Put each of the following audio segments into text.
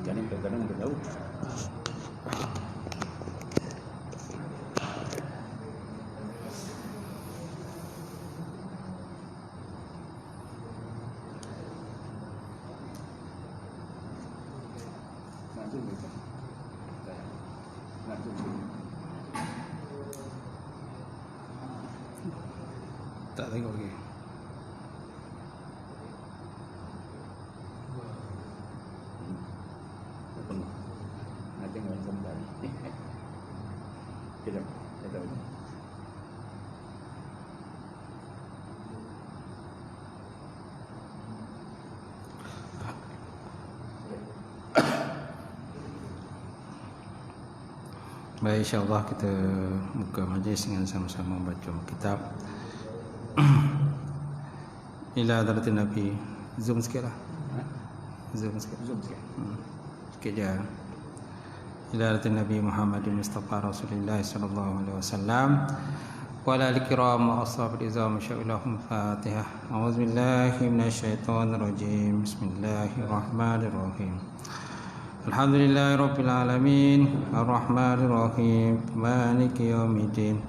Jangan kadang-kadang berlalu. Tak tengok lagi. Nanti nggak kembali. Kita tahu. Baik, insyaAllah kita buka majlis dengan sama-sama baca kitab Ila Hadratin Nabi. Zoom sikit lah. Zoom sikit. Sikit je. Ila Hadratin Nabi Muhammadin Mustafa Rasulullah sallallahu alaihi wasallam wa ala al-kiram wa ashabil izam sya'ilahum Fatihah. A'udzubillahi minasyaitonir rajim. Bismillahirrahmanirrahim. Alhamdulillahi Rabbil Alamin Ar-Rahmanir Rahim Maliki Yawmiddin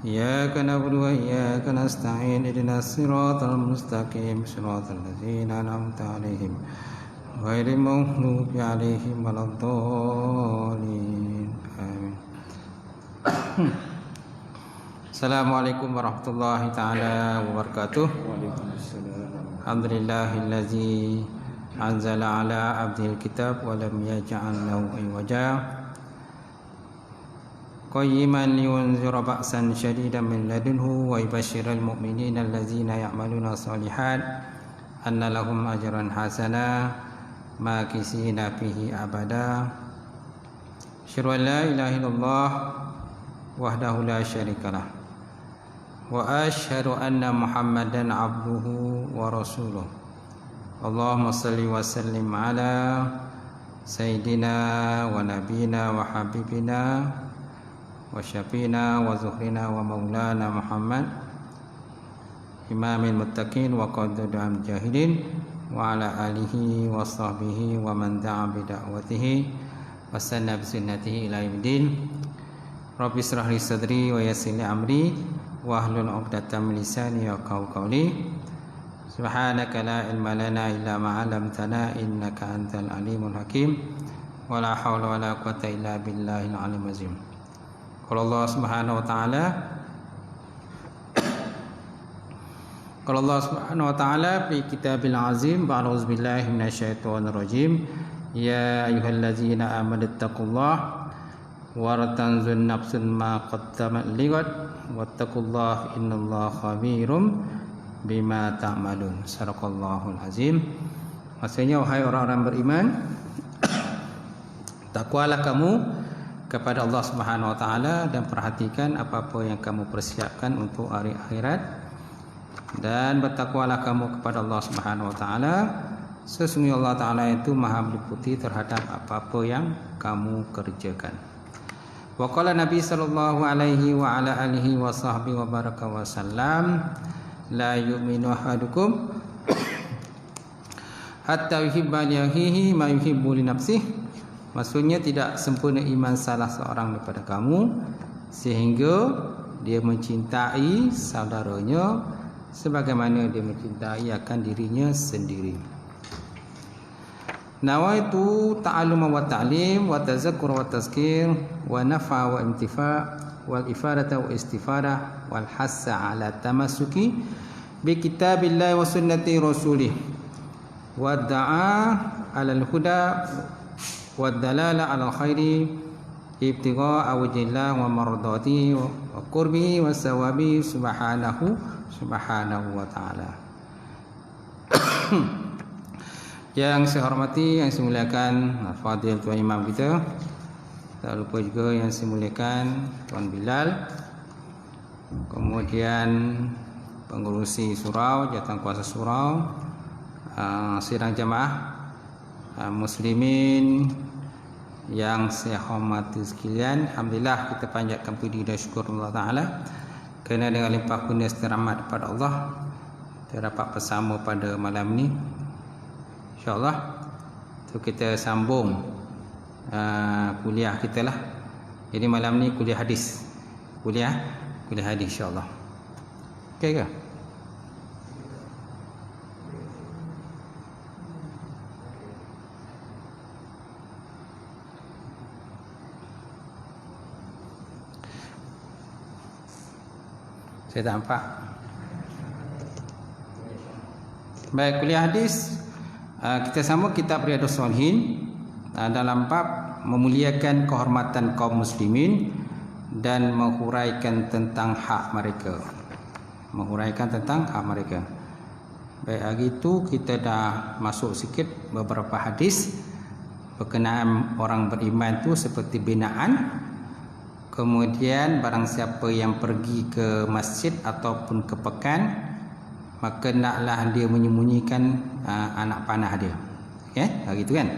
Iyyaka na'budu wa iyyaka nasta'in Ihdinas siratal mustaqim Siratal ladzina an'amta 'alaihim ghairil maghdubi 'alaihim waladdallin. Amin. Assalamualaikum warahmatullahi taala wabarakatuh. Waalaikumsalam. Alhamdulillahillazi anzala ala abdil kitab wa lam yaj'al lahu iwaja qayyiman liyunzira ba'san shadidan min ladunhu wa yubashshiral mu'minina allazina ya'maluna shalihat anna lahum ajran hasana makisina fihi abada. Asyhadu an la ilaha illallah wahdahu la syarikalah wa asyhadu anna muhammadan abduhu wa rasuluh. Allahumma salli wa sallim ala sayyidina wa nabina wa habibina wa syafina wa zuhrina wa maulana Muhammad imamil muttaqin wa qadudam jahilin wa ala alihi wa sahbihi wa man da'a bi da'watihi wa sanna bi sunnatihi ila yaumiddin. Rabbi israh li sadri wa yassir li amri wa hlul 'uqdatam min lisani yafqahu qawli. Subhanaka la ilma lana illa ma 'allamtana innaka antal alimul hakim wa la haula wa la quwwata illa billahil aliyyil azim. Qala Allah Subhanahu wa ta'ala fi kitabil azim ba'da'udzu billahi minasyaitonir rajim. Ya ayyuhallazina amanu taqullaha wa tanzur nafsun ma qaddamat lighad wattaqullaha innallaha khabirum bima ta'malun. Sadaqallahul azim. Maksudnya, wahai orang-orang beriman, takwalah kamu kepada Allah Subhanahu wa taala dan perhatikan apa-apa yang kamu persiapkan untuk hari akhirat, dan bertakwalah kamu kepada Allah Subhanahu wa taala. Sesungguhnya Allah taala itu Maha meliputi terhadap apa-apa yang kamu kerjakan. Wa qala Nabi sallallahu alaihi wa ala alihi wa sahbihi wa baraka wa sallam, la yu'minu ahadukum hatta yuhibba li akhihi ma yuhibbu li nafsihi. Maksudnya, tidak sempurna iman salah seorang daripada kamu sehingga dia mencintai saudaranya sebagaimana dia mencintai akan dirinya sendiri. Nawaitu ta'alluma wa ta'lim wa tazakkur wa tazkir wa nafa wa intifa wal ifadata wa istifadah wal hassa ala tamassuki bi kitabillahi wa sunnati rasulih wa da'a alal huda wa dalala alal khairi ibtigha'a wajhillah wa mardati wa qurbi wa sawabi subhanahu wa ta'ala. Yang saya hormati, yang saya muliakan Fadil Tuan Imam kita, tak lupa juga yang saya muliakan Tuan Bilal, kemudian pengurusi surau, jawatan kuasa surau, sidang jamaah muslimin Yang saya hormati sekalian, alhamdulillah kita panjatkan puji dan syukur Allah Taala kerana dengan limpah kurnia serta rahmat daripada Allah kita dapat bersama pada malam ni. InsyaAllah kita sambung kuliah kita lah. Jadi malam ni kuliah hadis. Kuliah hadis insya-Allah. Okey ke? Saya tak nampak. Baik, kuliah hadis kita sama kitab Riyadhus Shalihin dalam bab memuliakan kehormatan kaum muslimin dan menghuraikan tentang hak mereka. Baik, hari itu kita dah masuk sikit beberapa hadis berkenaan orang beriman tu seperti binaan. Kemudian barang siapa yang pergi ke masjid ataupun ke pekan, maka naklah dia menyembunyikan anak panah dia. Okey, hari itu kan.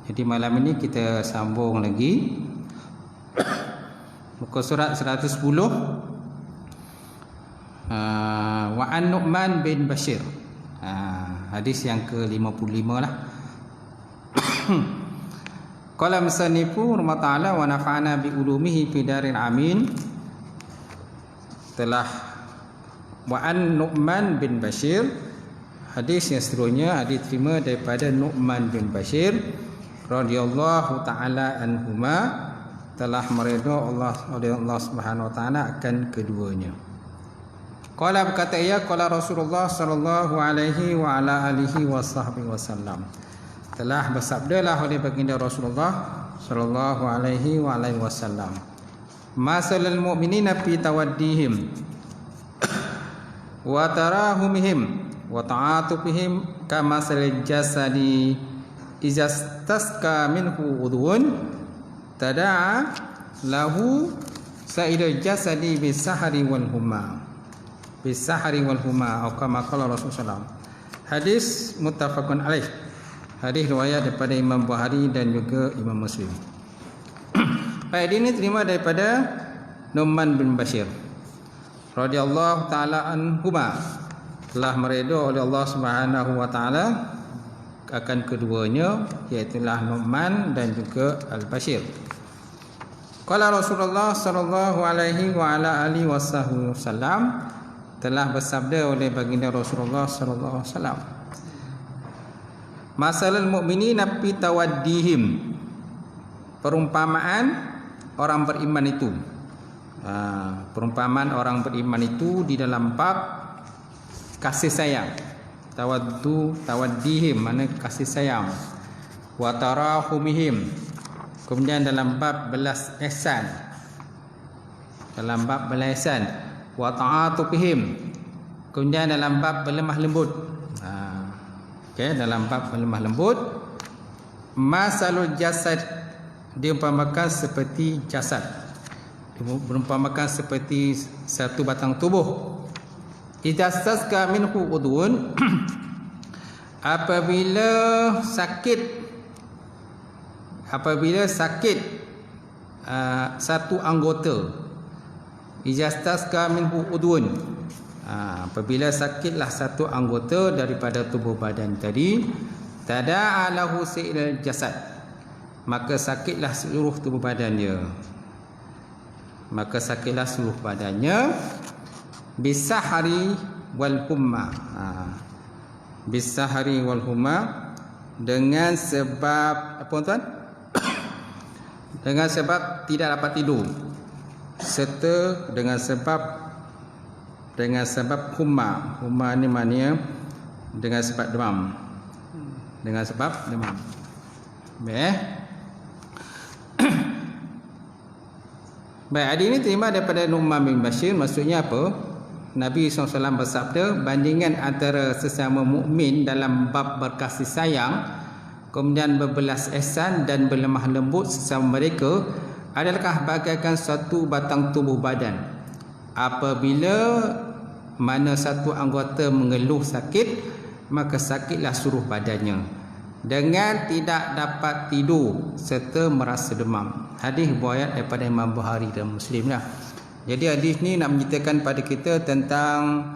Jadi malam ini kita sambung lagi muka surat 110 wa an Nu'man bin Bashir. Hadis yang ke-55 lah. Qala musanifu rahimahullah ta'ala wa nafa'ana bi ulumihi fi daril amin. Telah wa an Nu'man bin Bashir, hadis yang seterusnya hadis terima daripada Nu'man bin Bashir radhiyallahu ta'ala anhuma, telah meridha Allah Subhanahu wa taala akan keduanya. Qala berkata ia, qala Rasulullah sallallahu alaihi wa ala alihi wasahbihi wasallam, telah bersabdalah oleh baginda Rasulullah sallallahu alaihi wa alihi wasallam, masalul mu'minina fi tawaddihim wa tarahumihim wa ta'atufihim kama salil jasadi izastaska minhu udhun tada'a lahu sa'idul jasadi bisahari wal huma atau kama qala Rasulullah. Hadis muttafaqun alaih. Hadis riwayat daripada Imam Bukhari dan juga Imam Muslim. Hadis ini terima daripada Nu'man bin Bashir radhiyallahu taala anhuma, telah meridha oleh Allah Subhanahu wa taala akan keduanya, iaitu Nu'man dan juga Al-Bashir. Qala Rasulullah sallallahu alaihi wa ala alihi wasallam, telah bersabda oleh baginda Rasulullah sallallahu alaihi wasallam, masalul mu'minina fi tawaddihim, perumpamaan orang beriman itu. Perumpamaan orang beriman itu di dalam bab kasih sayang. Tawaddihim mana kasih sayang. Wa tarahumihim, kemudian dalam bab belas ihsan. Wa ta'atufihim, kemudian dalam bab berlemah lembut. Dalam bab lemah lembut. Masalul jasad, diumpamakan seperti jasad, berumpamakan seperti satu batang tubuh. Idzastaska minhu udhun, apabila sakit satu anggota. Idzastaska minhu udhun, apabila sakitlah satu anggota daripada tubuh badan tadi, tada'a lahu sa'irul jasad, maka sakitlah seluruh tubuh badannya. Bisahari wal humma, bisahari wal humma, dengan sebab apa tuan? Dengan sebab tidak dapat tidur, serta dengan sebab humma. Humma ni maknanya dengan sebab demam. Baik, hadis ini terima daripada Nu'man bin Bashir. Maksudnya apa? Nabi SAW bersabda, bandingan antara sesama mukmin dalam bab berkasih sayang, kemudian berbelas ihsan dan berlemah lembut sesama mereka, adalah bagaikan satu batang tubuh badan. Apabila mana satu anggota mengeluh sakit, maka sakitlah seluruh badannya. dengan tidak dapat tidur serta merasa demam. Hadis riwayat daripada Imam Bukhari dan Muslim lah. Jadi hadis ni nak menceritakan pada kita tentang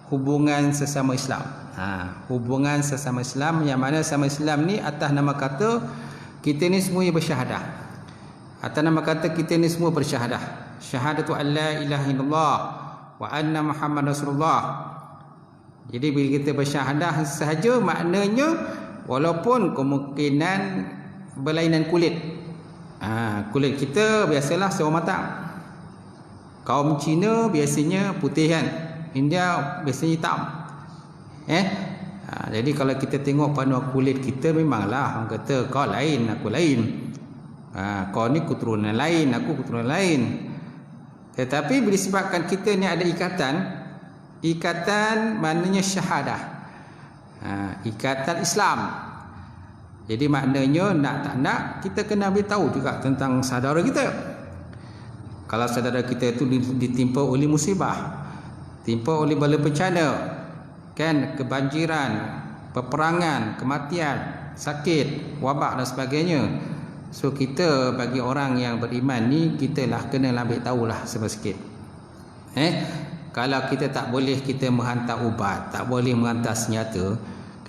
hubungan sesama Islam. Hubungan sesama Islam, yang mana sesama Islam ni atas nama kata kita ni semuanya bersyahadah. Atas nama kata kita ni semua bersyahadah. Syahadatu an la ilaha illallah wa anna Muhammad Rasulullah. Jadi bila kita bersyahadah sahaja, maknanya walaupun kemungkinan berlainan kulit. Kulit kita biasalah sawo matang. Kaum Cina biasanya putih kan. India biasanya hitam. Jadi kalau kita tengok panduan kulit kita, memanglah orang kata kau lain, aku lain. Kau ni keturunan lain, aku keturunan lain. Tetapi bila disebabkan kita ni ada ikatan maknanya syahadah, ikatan Islam. Jadi maknanya nak tak nak kita kena beritahu juga tentang saudara kita. Kalau saudara kita itu ditimpa oleh musibah, timpa oleh bala bencana, kan, kebanjiran, peperangan, kematian, sakit, wabak dan sebagainya. So kita bagi orang yang beriman ni, kita lah kena ambil tahulah sikit. Kalau kita tak boleh kita menghantar ubat, tak boleh menghantar senjata,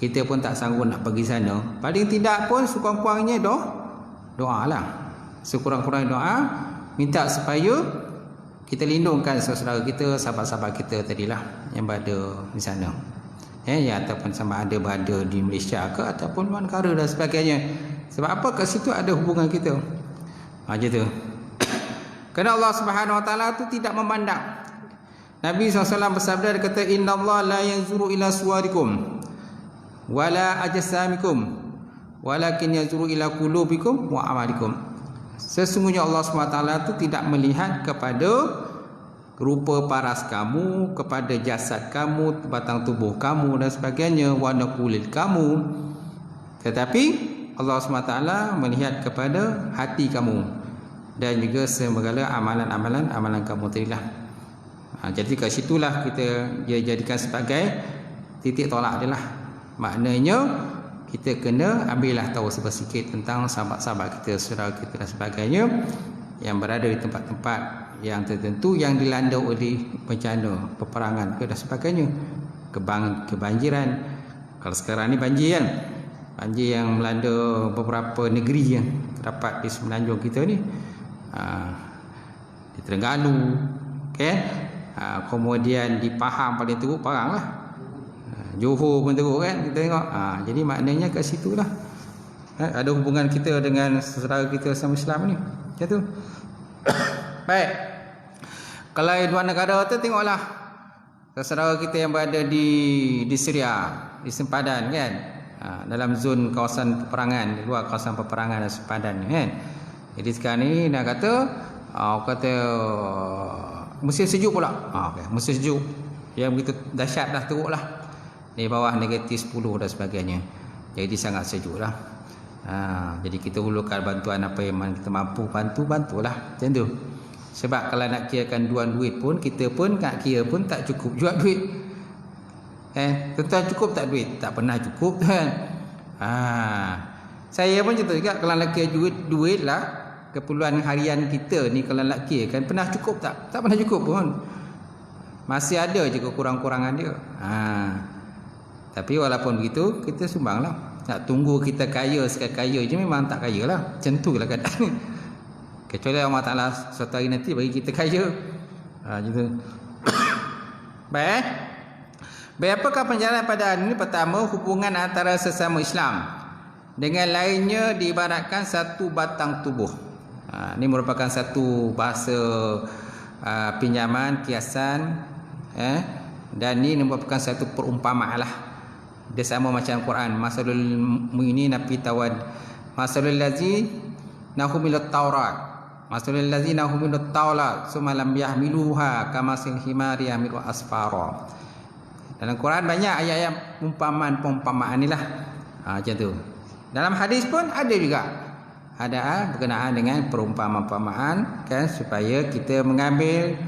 kita pun tak sanggup nak pergi sana, paling tidak pun sekurang-kurangnya doa lah. Sekurang-kurangnya doa, minta supaya kita lindungkan saudara kita, sahabat-sahabat kita tadilah yang berada di sana. Ya, ataupun sama ada berada di Malaysia ke ataupun luar negara dan sebagainya. Sebab apa? Kat situ ada hubungan kita. Macam tu. Kerana Allah Subhanahu Wa Taala tu tidak memandang. Nabi SAW bersabda, dia kata, innallaha la yanzuru ila suwarikum wala ajsamikum walakin yanzuru ila qulubikum wa amalikum. Sesungguhnya Allah SWT tu tidak melihat kepada rupa paras kamu, kepada jasad kamu, batang tubuh kamu dan sebagainya, warna kulit kamu, tetapi Allah SWT melihat kepada hati kamu dan juga segala amalan kamu tadilah. Jadi kat situlah kita dia jadikan sebagai titik tolak dia lah. Maknanya kita kena ambillah tahu sedikit tentang sahabat-sahabat kita, saudara kita dan sebagainya yang berada di tempat-tempat yang tertentu yang dilanda oleh bencana, peperangan dan sebagainya, kebanjiran. Kalau sekarang ni banjir kan, banjir yang melanda beberapa negeri yang terdapat di semenanjung kita ni, di Terengganu, okay? Kemudian di Pahang paling teruk Pahang lah, Johor pun teruk kan, kita tengok. Jadi maknanya kat situ lah ada hubungan kita dengan saudara kita sama Islam ni, macam tu. Baik, kalau di luar negara tu tengoklah saudara kita yang berada di Syria, di sempadan kan, dalam zon kawasan peperangan, di luar kawasan peperangan dan sempadan kan. Jadi sekarang ni nak kata musim sejuk pula. Okay. Musim sejuk yang begitu dahsyat dah, teruk lah, di bawah negatif 10 dan sebagainya. Jadi sangat sejuk lah. Jadi kita hulurkan bantuan apa yang kita mampu, bantulah macam tu. Sebab kalau nak kirakan duit pun, kita pun nak kira pun tak cukup juga duit. Tuan cukup tak duit? Tak pernah cukup kan. Saya pun macam tu juga. Kalau nak kira duit lah, keperluan harian kita ni kalau nak kira kan, pernah cukup tak? Tak pernah cukup pun. Masih ada je kekurang-kurangan dia. Tapi walaupun begitu, kita sumbang lah. Nak tunggu kita kaya sekali kaya je memang tak kaya lah. Macam tu lah keadaan ni. Kecuali Allah Ta'ala suatu hari nanti bagi kita kaya. Gitu. Baik. Apakah penjelasan pada hari ini? Pertama, hubungan antara sesama Islam dengan lainnya diibaratkan satu batang tubuh. Ini merupakan satu bahasa pinjaman, kiasan, dan ini merupakan satu perumpamaan lah. Dia sama macam Quran. Masalul mu'minina fi tawad, masalul ladzina humilut taurat, masalul ladzina humilut taulat summa lam yahmiluha kamasil himari yahmilu asfara. Dalam Quran banyak ayat-ayat perumpamaan ni lah. Macam tu. Dalam hadis pun ada juga, ada berkenaan dengan perumpamaan kan, supaya kita mengambil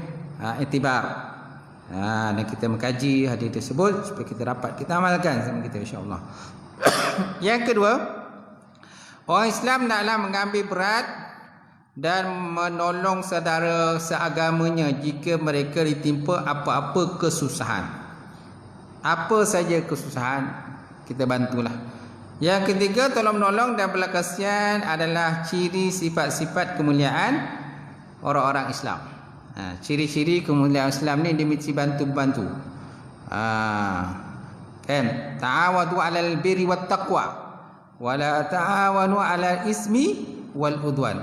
iktibar, dan kita mengkaji hadis tersebut supaya kita dapat kita amalkan sama kita, insya-Allah. Yang kedua, orang Islam hendaklah mengambil berat dan menolong saudara seagamanya jika mereka ditimpa apa-apa kesusahan. Apa saja kesusahan, kita bantulah. Yang ketiga, tolong menolong dan belas kasihan adalah ciri sifat-sifat kemuliaan orang-orang Islam. Ciri-ciri kemuliaan Islam ni dia mesti bantu-bantu. Kan? Ta'awadu 'alal birri wat taqwa wa la ta'awanu 'alal ismi wal udwan.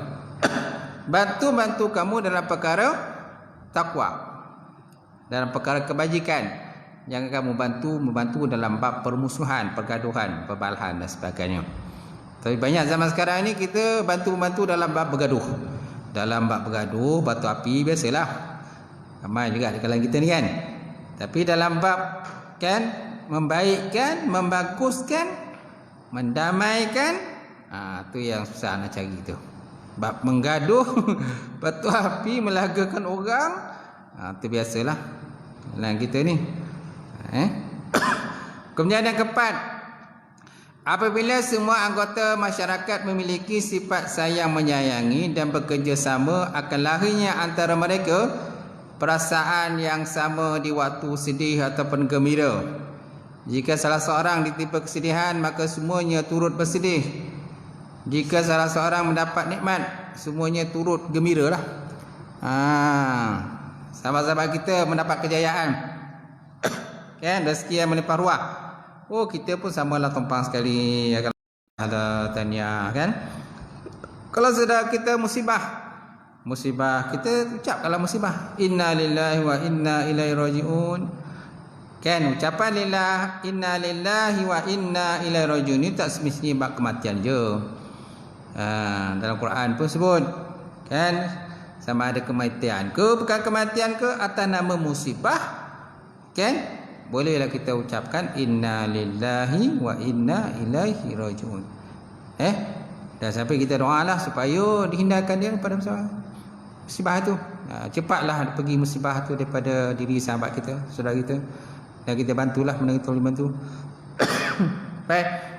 Bantu kamu dalam perkara takwa, dalam perkara kebajikan. Jangan kamu membantu dalam bab permusuhan, pergaduhan, perbalahan dan sebagainya. Tapi banyak zaman sekarang ni kita bantu dalam bab bergaduh. Dalam bab bergaduh, batu api biasalah. Ramai juga di kalangan kita ni kan. Tapi dalam bab kan membaikkan, membaguskan, mendamaikan, tu yang susah nak cari tu. Bab menggaduh, batu api, melagakan orang, tu biasalah dalam kita ni. Kemudian yang keempat, apabila semua anggota masyarakat memiliki sifat sayang menyayangi dan bekerjasama, akan lahirnya antara mereka perasaan yang sama di waktu sedih ataupun gembira. Jika salah seorang ditimpa kesedihan, maka semuanya turut bersedih. Jika salah seorang mendapat nikmat, semuanya turut gembiralah. Sahabat-sahabat kita mendapat kejayaan, kan, rezeki yang melimpah ruah. Oh, kita pun samalah tumpang sekali akan ada tahniah kan. Kalau sudah kita musibah kita ucapkanlah musibah, inna lillahi wa inna ilaihi rajiun. Kan, ucapan lillah, inna lillahi wa inna ilaihi rajiun ni tak semestinya bab kematian je. Dalam Quran pun sebut kan, sama ada kematian ke, bukan kematian ke, atas nama musibah, kan, bolehlah kita ucapkan inna lillahi wa inna ilaihi rajiun. Dan sampai kita doalah supaya dihindarkan dia pada musibah tu. Cepatlah pergi musibah tu daripada diri sahabat kita, saudara kita, dan kita bantulah, tolong bantu. Baik.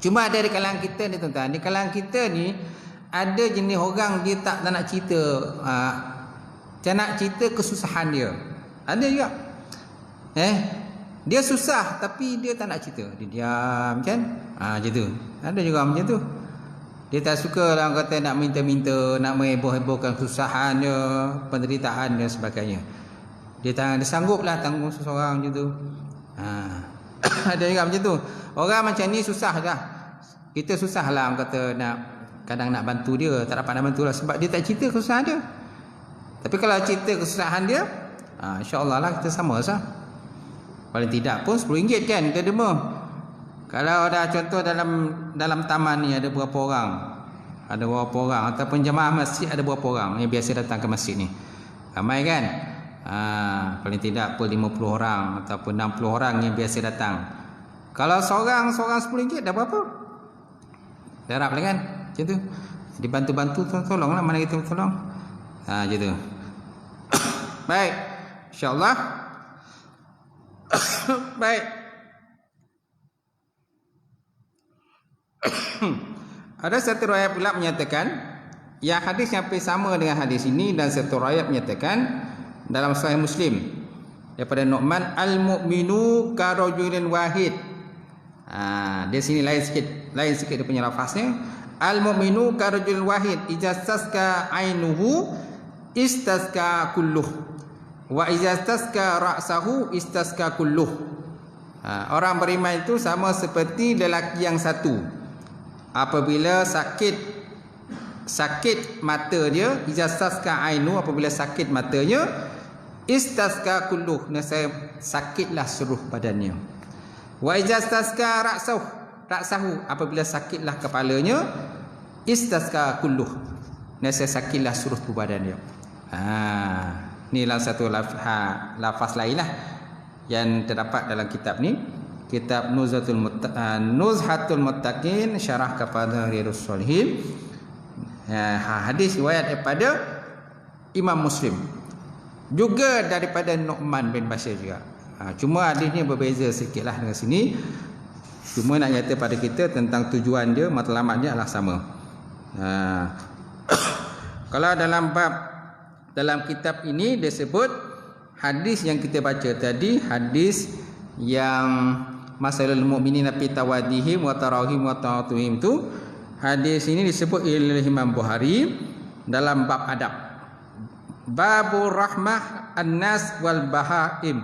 Cuma ada di kalangan kita ni tuan-tuan, di kalangan kita ni ada jenis orang dia tak nak cerita, tak nak cerita kesusahan dia. Ada juga. Dia susah tapi dia tak nak cerita, dia diam kan. Macam tu. Ada juga macam tu. Dia tak suka lah orang kata nak minta-minta, nak mengheboh-hebohkan kesusahan dia, penderitaan dan sebagainya. Dia sangguplah tanggung seseorang macam tu. Ada juga macam tu. Orang macam ni susah lah. Kita susah lah orang kata kadang nak bantu dia, tak dapat nak bantu lah sebab dia tak cerita kesusahan dia. Tapi kalau cerita kesusahan dia, insya-Allah lah kita sama sah. Paling tidak pun RM10 kan kita derma. Kalau ada contoh dalam taman ni ada berapa orang? Ada berapa orang ataupun jemaah masjid ada berapa orang yang biasa datang ke masjid ni? Ramai kan? Paling tidak pun 50 orang ataupun 60 orang yang biasa datang. Kalau seorang RM10 dah berapa? Darab lah kan? Macam tu. Dibantu-bantu, tolonglah mana kita tolong. Macam tu. Baik. InsyaAllah. Baik. Ada satu riwayat pula menyatakan yang hadis yang sama dengan hadis ini, dan satu riwayat menyatakan dalam Sahih Muslim daripada Nu'man, al-mu'minu karajulin wahid. Dia sini lain sikit dia punya lafaznya. Al-mu'minu karajulin wahid, ijastaska ainuhu istasqa kulluh wa ijastaska ra'sahu istasqa kulluh. Orang beriman itu sama seperti lelaki yang satu. Apabila sakit mata dia, ijastaska ainu, apabila sakit matanya, istasqa kulluh, nescaya sakitlah seluruh badannya. Wa ijastaska ra'sahu, apabila sakitlah kepalanya, istasqa kulluh, nescaya sakitlah seluruh badannya. Inilah satu lafaz lainlah yang terdapat dalam kitab ni, kitab Nuzhatul Muttaqin, syarah kepada Riyadhus Shalihin. Hadis riwayat daripada Imam Muslim, juga daripada Nu'man bin Bashir juga. Cuma hadisnya berbeza sikitlah dengan sini. Cuma nak nyata pada kita tentang tujuan dia, matlamat dia adalah sama. Kalau dalam kitab ini dia sebut hadis yang kita baca tadi, hadis yang masalul mu'minina fi tawadihim wa tarahim wa ta'atuhim tu, hadis ini disebut oleh Imam Bukhari dalam bab adab. Babur rahmah an-nas wal bahaim.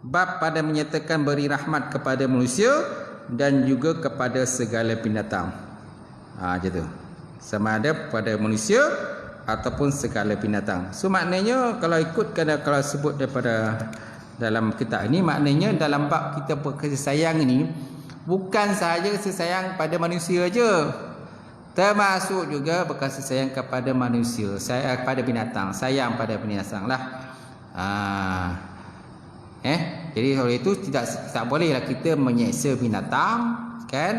Bab pada menyatakan beri rahmat kepada manusia dan juga kepada segala binatang. Macam tu. Sama ada pada manusia ataupun segala binatang. So maknanya kalau kalau sebut daripada dalam kitab ini, maknanya dalam bab kita berkasih sayang ini bukan sahaja kasih sayang pada manusia aja, termasuk juga berkasih sayang kepada manusia, pada binatang, sayang pada binatang lah. Jadi oleh itu tak bolehlah kita menyeksa binatang, kan,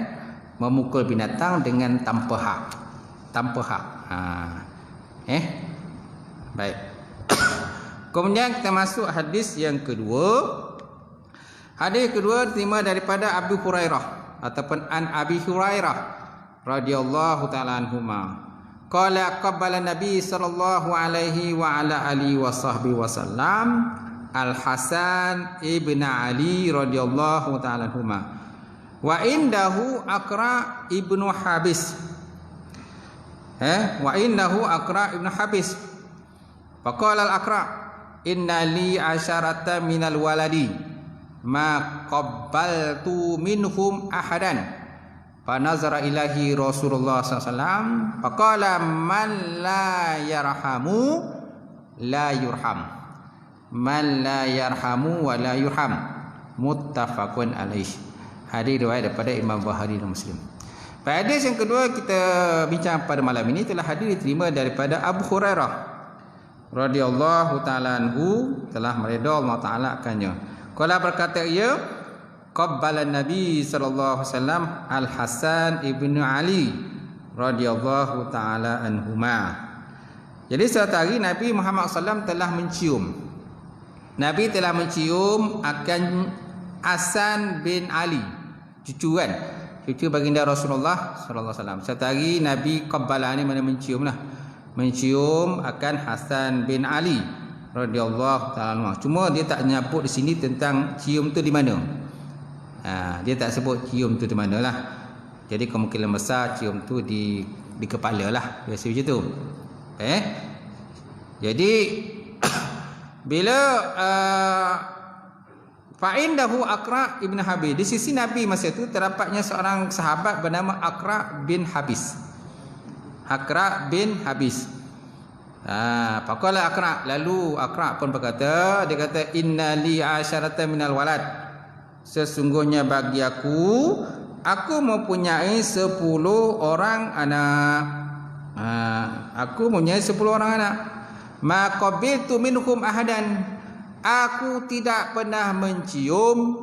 memukul binatang dengan tanpa hak. Baik. Kemudian kita masuk hadis yang kedua. Hadis kedua diterima daripada Abu Hurairah ataupun an Abi Hurairah radhiyallahu taala anhuma. Qala qabbala Nabi sallallahu alaihi wa ala alihi wa sahbihi wasallam Al-Hasan ibn Ali radhiyallahu taala anhuma wa indahu Aqra ibnu Habis. Wa innahu Aqra ibn Habis. Faqala al-Aqra inna li asyarata minal waladi ma qabbaltu minhum ahadan. Fa nazara ilahi Rasulullah sallallahu alaihi wasallam faqala man la yarhamu la yurham. Man la yarhamu wa la yurham. Muttafaqun alaih. Hadis riwayat daripada Imam Bukhari dan Muslim. Hadis yang kedua kita bincang pada malam ini telah hadis diterima daripada Abu Hurairah radhiyallahu taala anhu, telah meridha Allah taala akannya. Qala berkata ia, qabbala Nabi sallallahu alaihi wasallam Al-Hasan ibnu Ali radhiyallahu taala anhuma. Jadi suatu hari Nabi Muhammad SAW telah mencium. Nabi telah mencium akan Hasan bin Ali, cucu kan? Cucu baginda Rasulullah sallallahu alaihi wasallam. Satu hari Nabi qabbala ni mana mencium lah. Mencium akan Hasan bin Ali radhiyallahu taala. Cuma dia tak nyebut di sini tentang cium tu di mana. Dia tak sebut cium tu di mana lah. Jadi kemungkinan besar cium tu di kepala lah. Biasa macam tu. Jadi bila fa'indahu Aqra ibn Habis, di sisi Nabi masa itu terdapatnya seorang sahabat bernama Aqra bin Habis. Aqra bin Habis. Faqala Aqra, lalu Aqra pun berkata, dia kata inna li asyarata minal walad. Sesungguhnya bagi aku mempunyai 10 orang anak. Aku mempunyai 10 orang anak. Ma qabiltu minhum ahadan. Aku tidak pernah mencium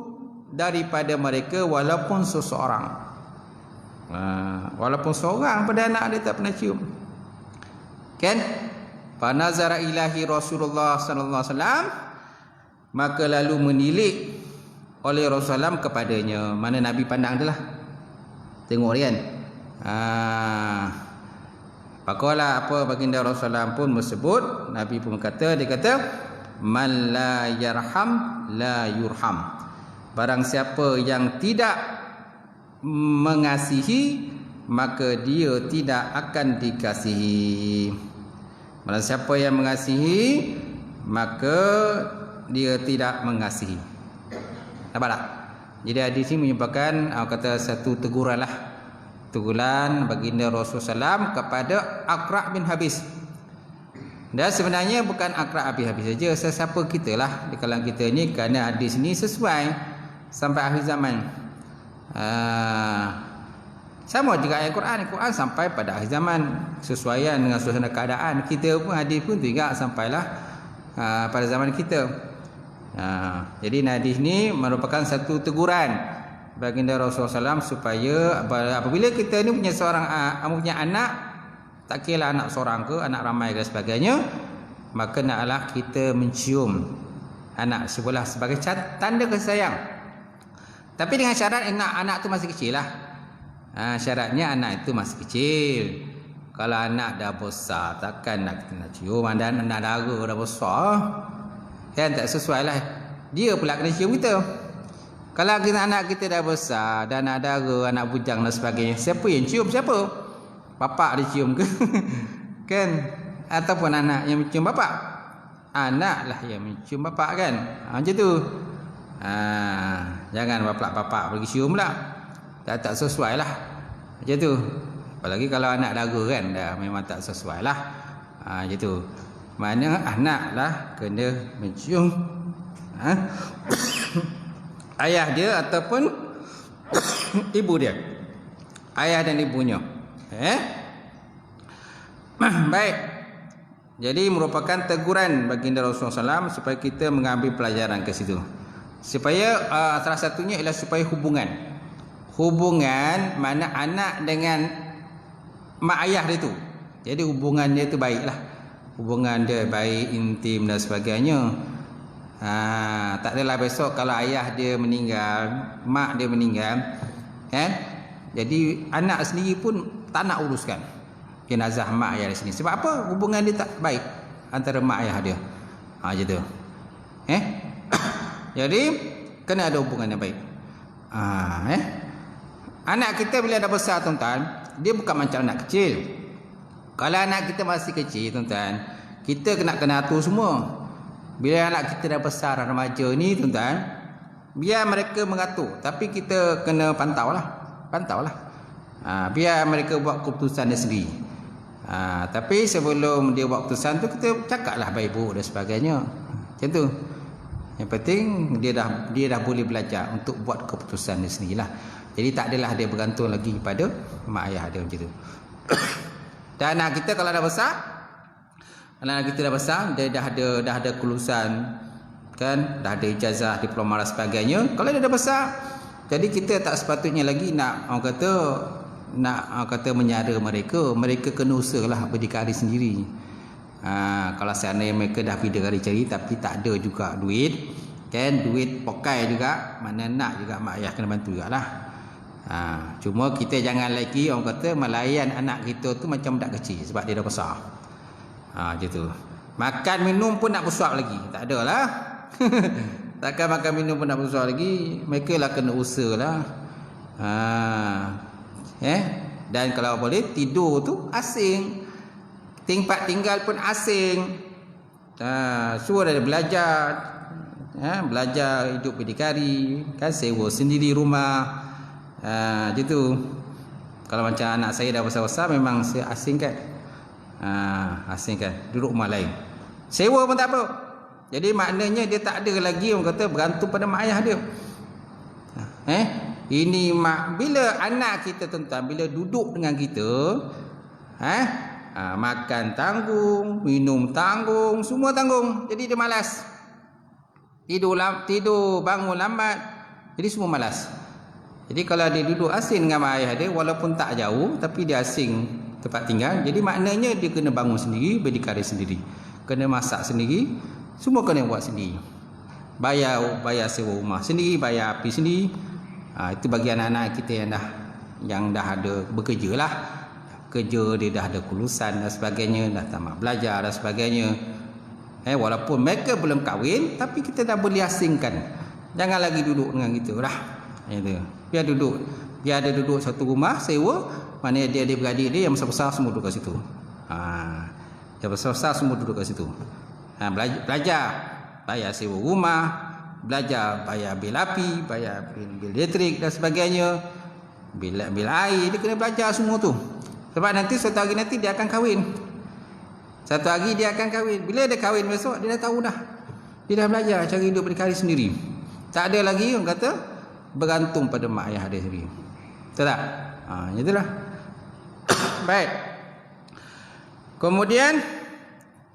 daripada mereka walaupun seseorang. Walaupun seorang pada anak dia tak pernah cium. Kan? Fa nazara ilahi Rasulullah sallallahu alaihi wasallam, maka lalu menilik oleh Rasulullah kepadanya. Mana Nabi pandang dia lah. Tengok dia kan. Pakola apa baginda Rasulullah pun bersebut, Nabi pun kata, dia kata man la yarham la yurham. Barang siapa yang tidak mengasihi, maka dia tidak akan dikasihi. Barang siapa yang mengasihi, maka dia tidak mengasihi. Nampak tak? Jadi hadis ini menyebabkan kata satu teguran lah. Teguran baginda Rasulullah SAW kepada Aqra bin Habis. Dan sebenarnya bukan Aqra bin Habis saja, sesiapa kita lah di kalangan kita ni, kerana hadis ni sesuai sampai akhir zaman. Sama juga ayat Quran. Quran sampai pada akhir zaman, sesuaian dengan suasana keadaan. Kita pun hadis pun juga sampailah pada zaman kita. Jadi hadis ni merupakan satu teguran baginda Rasulullah SAW supaya apabila kita ni punya seorang punya anak, tak kira anak seorang ke, anak ramai ke sebagainya, maka naklah kita mencium anak sebelah sebagai tanda kasih sayang. Tapi dengan syarat anak tu masih kecil lah. Syaratnya anak itu masih kecil. Kalau anak dah besar, takkan nak cium. Dan anak dara dah besar, kan tak sesuai lah. Dia pula kena cium kita. Kalau anak kita dah besar, dan anak dara, anak bujang dan sebagainya, siapa yang cium siapa? Bapak dia cium ke? Kan? Ataupun anak yang mencium bapak? Anak lah yang mencium bapak, kan? Macam tu. Jangan bapak pergi cium lah. Tak sesuai lah. Macam tu. Apalagi kalau anak dara kan, dah memang tak sesuai lah. Macam tu. Mana anak lah kena mencium ayah dia ataupun ibu dia. Ayah dan ibunya. Baik. Jadi merupakan teguran baginda Rasulullah SAW supaya kita mengambil pelajaran ke situ. Supaya salah satunya ialah supaya hubungan mana anak dengan mak ayah dia tu. Jadi hubungan dia tu baiklah. Hubungan dia baik, intim dan sebagainya. Tak adalah besok kalau ayah dia meninggal, mak dia meninggal, kan? Jadi anak sendiri pun tak nak uruskan jenazah mak ayah di sini. Sebab apa? Hubungan dia tak baik antara mak ayah dia. Macam tu. Jadi kena ada hubungan yang baik. Anak kita bila dah besar, tuan-tuan, dia bukan macam anak kecil. Kalau anak kita masih kecil, tuan-tuan, kita kena atur semua. Bila anak kita dah besar, remaja ni, tuan-tuan, biar mereka mengatur, tapi kita kena pantau lah. Biar mereka buat keputusan dia sendiri. Tapi sebelum dia buat keputusan tu, kita cakap lah baik buruk dan sebagainya. Macam tu. Yang penting dia dah boleh belajar untuk buat keputusan dia sendirilah. Jadi tak adalah dia bergantung lagi kepada mak ayah dia macam tu. Dan anak kita kalau dah besar, anak kita dah besar, dia dah ada kelulusan, kan, dah ada ijazah, diploma dan sebagainya. Kalau dia dah besar, jadi kita tak sepatutnya lagi nak menyara mereka kena usahalah berdikari sendiri. Kalau seandainya mereka dah berdikari cari tapi tak ada juga duit, kan, duit pokai juga, mana nak juga mak ayah kena bantu jugalah. Cuma kita jangan lagi melayan anak kita tu macam budak kecil sebab dia dah besar. Macam tu. Makan minum pun nak bersuap lagi. Tak ada lah. Takkan makan minum pun nak bersuap lagi. Mereka lah kena usaha lah. Dan kalau boleh tidur tu asing. Tempat tinggal pun asing. Suruh dia belajar. Belajar hidup berdikari. Kan sewa sendiri rumah. Macam tu. Kalau macam anak saya dah besar-besar, memang saya asingkan. Asingkan duduk rumah lain, sewa pun tak apa. Jadi maknanya dia tak ada lagi bergantung pada mak ayah dia. Ini bila anak kita, tuan-tuan, bila duduk dengan kita, makan tanggung, minum tanggung, semua tanggung. Jadi dia malas. Tidur bangun lambat. Jadi semua malas. Jadi kalau dia duduk asing dengan mak ayah dia, walaupun tak jauh, tapi dia asing tempat tinggal, jadi maknanya dia kena bangun sendiri, berdikari sendiri, kena masak sendiri, semua kena buat sendiri, bayar sewa rumah sendiri, bayar api sendiri. Itu bagi anak-anak kita yang dah ada bekerja lah, kerja dia dah ada kelulusan dan sebagainya, dah tamat belajar dan sebagainya. Walaupun mereka belum kahwin, tapi kita dah boleh asingkan. Jangan lagi duduk dengan kita lah. Biar dia duduk satu rumah sewa, mana dia beradik dia yang besar-besar semua duduk kat situ. Yang besar-besar semua duduk kat situ. Belajar bayar sewa rumah, belajar bayar bil api, bayar bil elektrik dan sebagainya, bil air, dia kena belajar semua tu. Sebab nanti suatu hari nanti dia akan kahwin. Bila dia kahwin besok, dia dah tahu dah. Dia dah belajar cara hidup berdikari sendiri. Tak ada lagi orang kata bergantung pada mak ayah dia sendiri. Betul tak? Itulah. Baik. Kemudian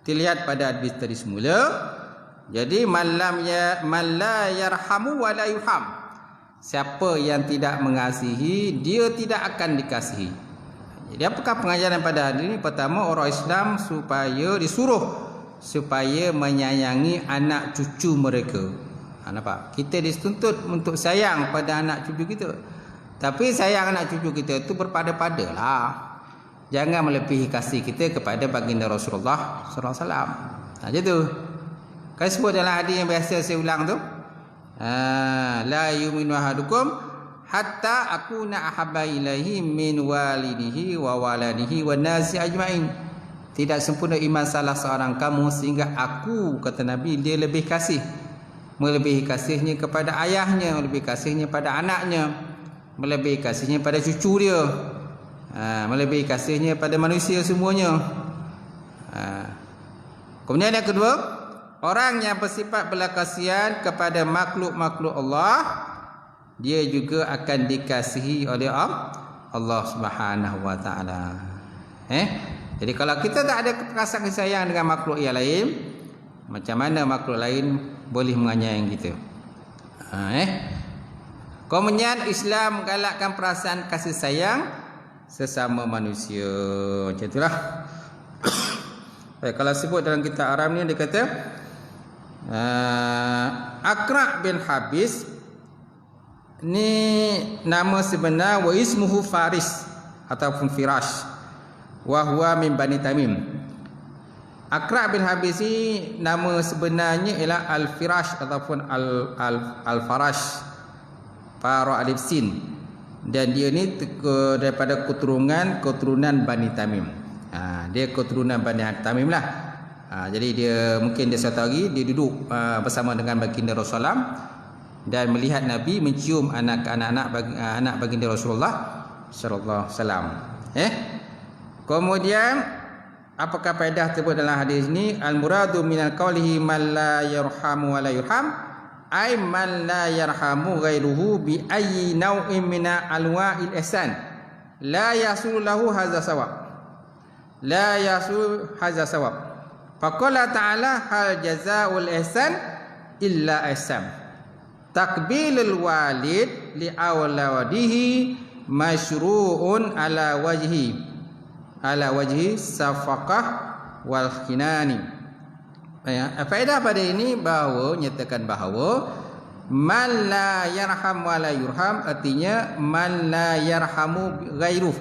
dilihat pada hadis tadi semula. Jadi man la yarhamu wa la yurham. Siapa yang tidak mengasihi, dia tidak akan dikasihi. Jadi apakah pengajaran pada hari ini? Pertama, orang Islam supaya menyayangi anak cucu mereka. Nampak? Kita dituntut untuk sayang pada anak cucu kita. Tapi sayang anak cucu kita itu berpada-pada lah. Jangan melebihi kasih kita kepada baginda Rasulullah sallallahu alaihi wasallam. Macam tu. Kan sebut dalam hadis yang biasa saya ulang tu. La yu'minu ahadukum hatta akuna ahabba ilaihi min walidihi wa waladihi wan nasi ajmain. Tidak sempurna iman salah seorang kamu sehingga aku, kata Nabi, dia lebih kasih, melebihi kasihnya kepada ayahnya, melebihi kasihnya pada anaknya, melebihi kasihnya pada cucu dia, melebihi kasihnya pada manusia semuanya. Kemudian yang kedua, orang yang bersifat belas kasihan kepada makhluk-makhluk Allah, dia juga akan dikasihi oleh Allah Subhanahu wa taala. Jadi kalau kita tak ada perasaan kasih sayang dengan makhluk yang lain, macam mana makhluk lain boleh menganiaya kita? Kemudian Islam menggalakkan perasaan kasih sayang sesama manusia. Macam itulah. Kalau sebut dalam kitab Aram ni dia kata Aqra' bin Habis ni nama sebenar, wa ismuhu Faris ataupun Firash, wa huwa min Bani Tamim. Aqra' bin Habis ni nama sebenarnya ialah Al-Firash ataupun Al-Farash, Fara alif sin, dan dia ni daripada keturunan Bani Tamim. Dia keturunan Bani Tamim lah. Jadi dia mungkin dia satu hari dia duduk bersama dengan baginda Rasulullah dan melihat Nabi mencium anak baginda Rasulullah sallallahu alaihi wasallam. Kemudian apakah faedah tersebut dalam hadis ini? Al-muradu minal qawlihi man la yarhamu wa la yurham, ay man la yarhamu ghairuhu bi ayyi naw'in min alwa'il ihsan la yasul lahu hadza sawab. La yasul hadza sawab. Faqala ta'ala hal jazaa'ul ihsan illa ihsan. Takbilul walid li awladihi masyru'un ala wajhi safaqah wal kinani. Faedah pada ini bahawa nyatakan bahawa man la yarham wa la yurham, artinya man la yarhamu ghairuh,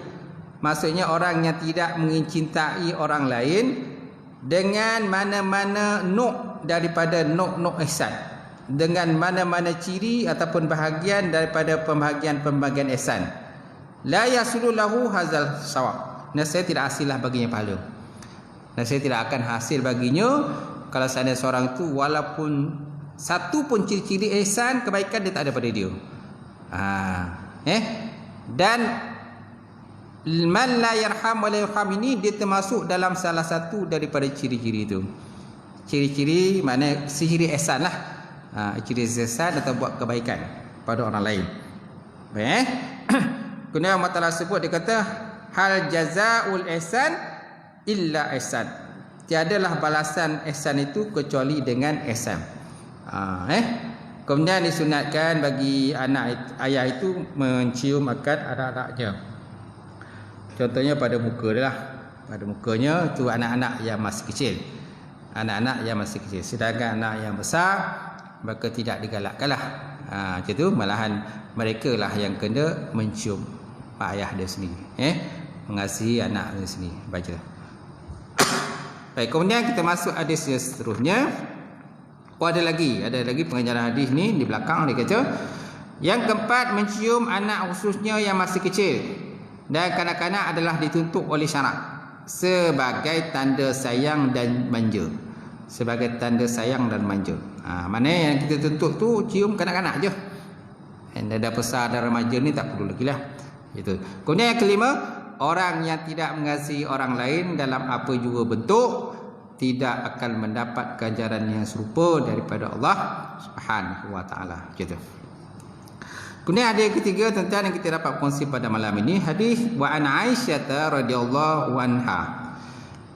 maksudnya orang yang tidak mencintai orang lain dengan mana-mana nuk daripada nuk-nuk ihsan, dengan mana-mana ciri ataupun bahagian daripada pembahagian ihsan. La yasulu lahu hazal sawab. Nasihat tidak hasillah baginya pahala. Nasihat tidak akan hasil baginya kalau seandainya seorang itu walaupun satu pun ciri-ciri ihsan kebaikan dia tak ada pada dia. Dan man la yarham wa la yurham ini dia termasuk dalam salah satu daripada ciri-ciri itu. Ciri-ciri mana ciri ihsan lah. Ciri ihsan atau buat kebaikan pada orang lain. Baik. Kemudian Allah Taala sebut, dia kata hal jazaa'ul ihsan illa ihsan. Tiadalah balasan ihsan itu kecuali dengan ihsan. Kemudian disunatkan bagi anak ayah itu mencium akan anak-anaknya. Contohnya pada muka dia lah. Pada mukanya itu anak-anak yang masih kecil. Anak-anak yang masih kecil. Sedangkan anak yang besar maka tidak digalakkanlah. Macam tu, malahan mereka lah yang kena mencium ayah dia sendiri, mengasihi anak dia sendiri. Baca. Baik, kemudian kita masuk hadis yang seterusnya. Ada lagi pengajaran hadis ni di belakang dia kata, yang keempat, mencium anak khususnya yang masih kecil dan kanak-kanak adalah dituntut oleh syarak sebagai tanda sayang dan manja. Sebagai tanda sayang dan manja. Mana yang kita tuntut tu cium kanak-kanak je. Dan dah besar dan remaja ni tak perlu lagi lah. Itu. Kemudian yang kelima, orang yang tidak mengasihi orang lain dalam apa juga bentuk tidak akan mendapat ganjaran yang serupa daripada Allah Subhanahu wa taala. Gitu. Kemudian ada yang ketiga tentang yang kita dapat kongsi pada malam ini, hadis wa an Aisyah radhiyallahu anha.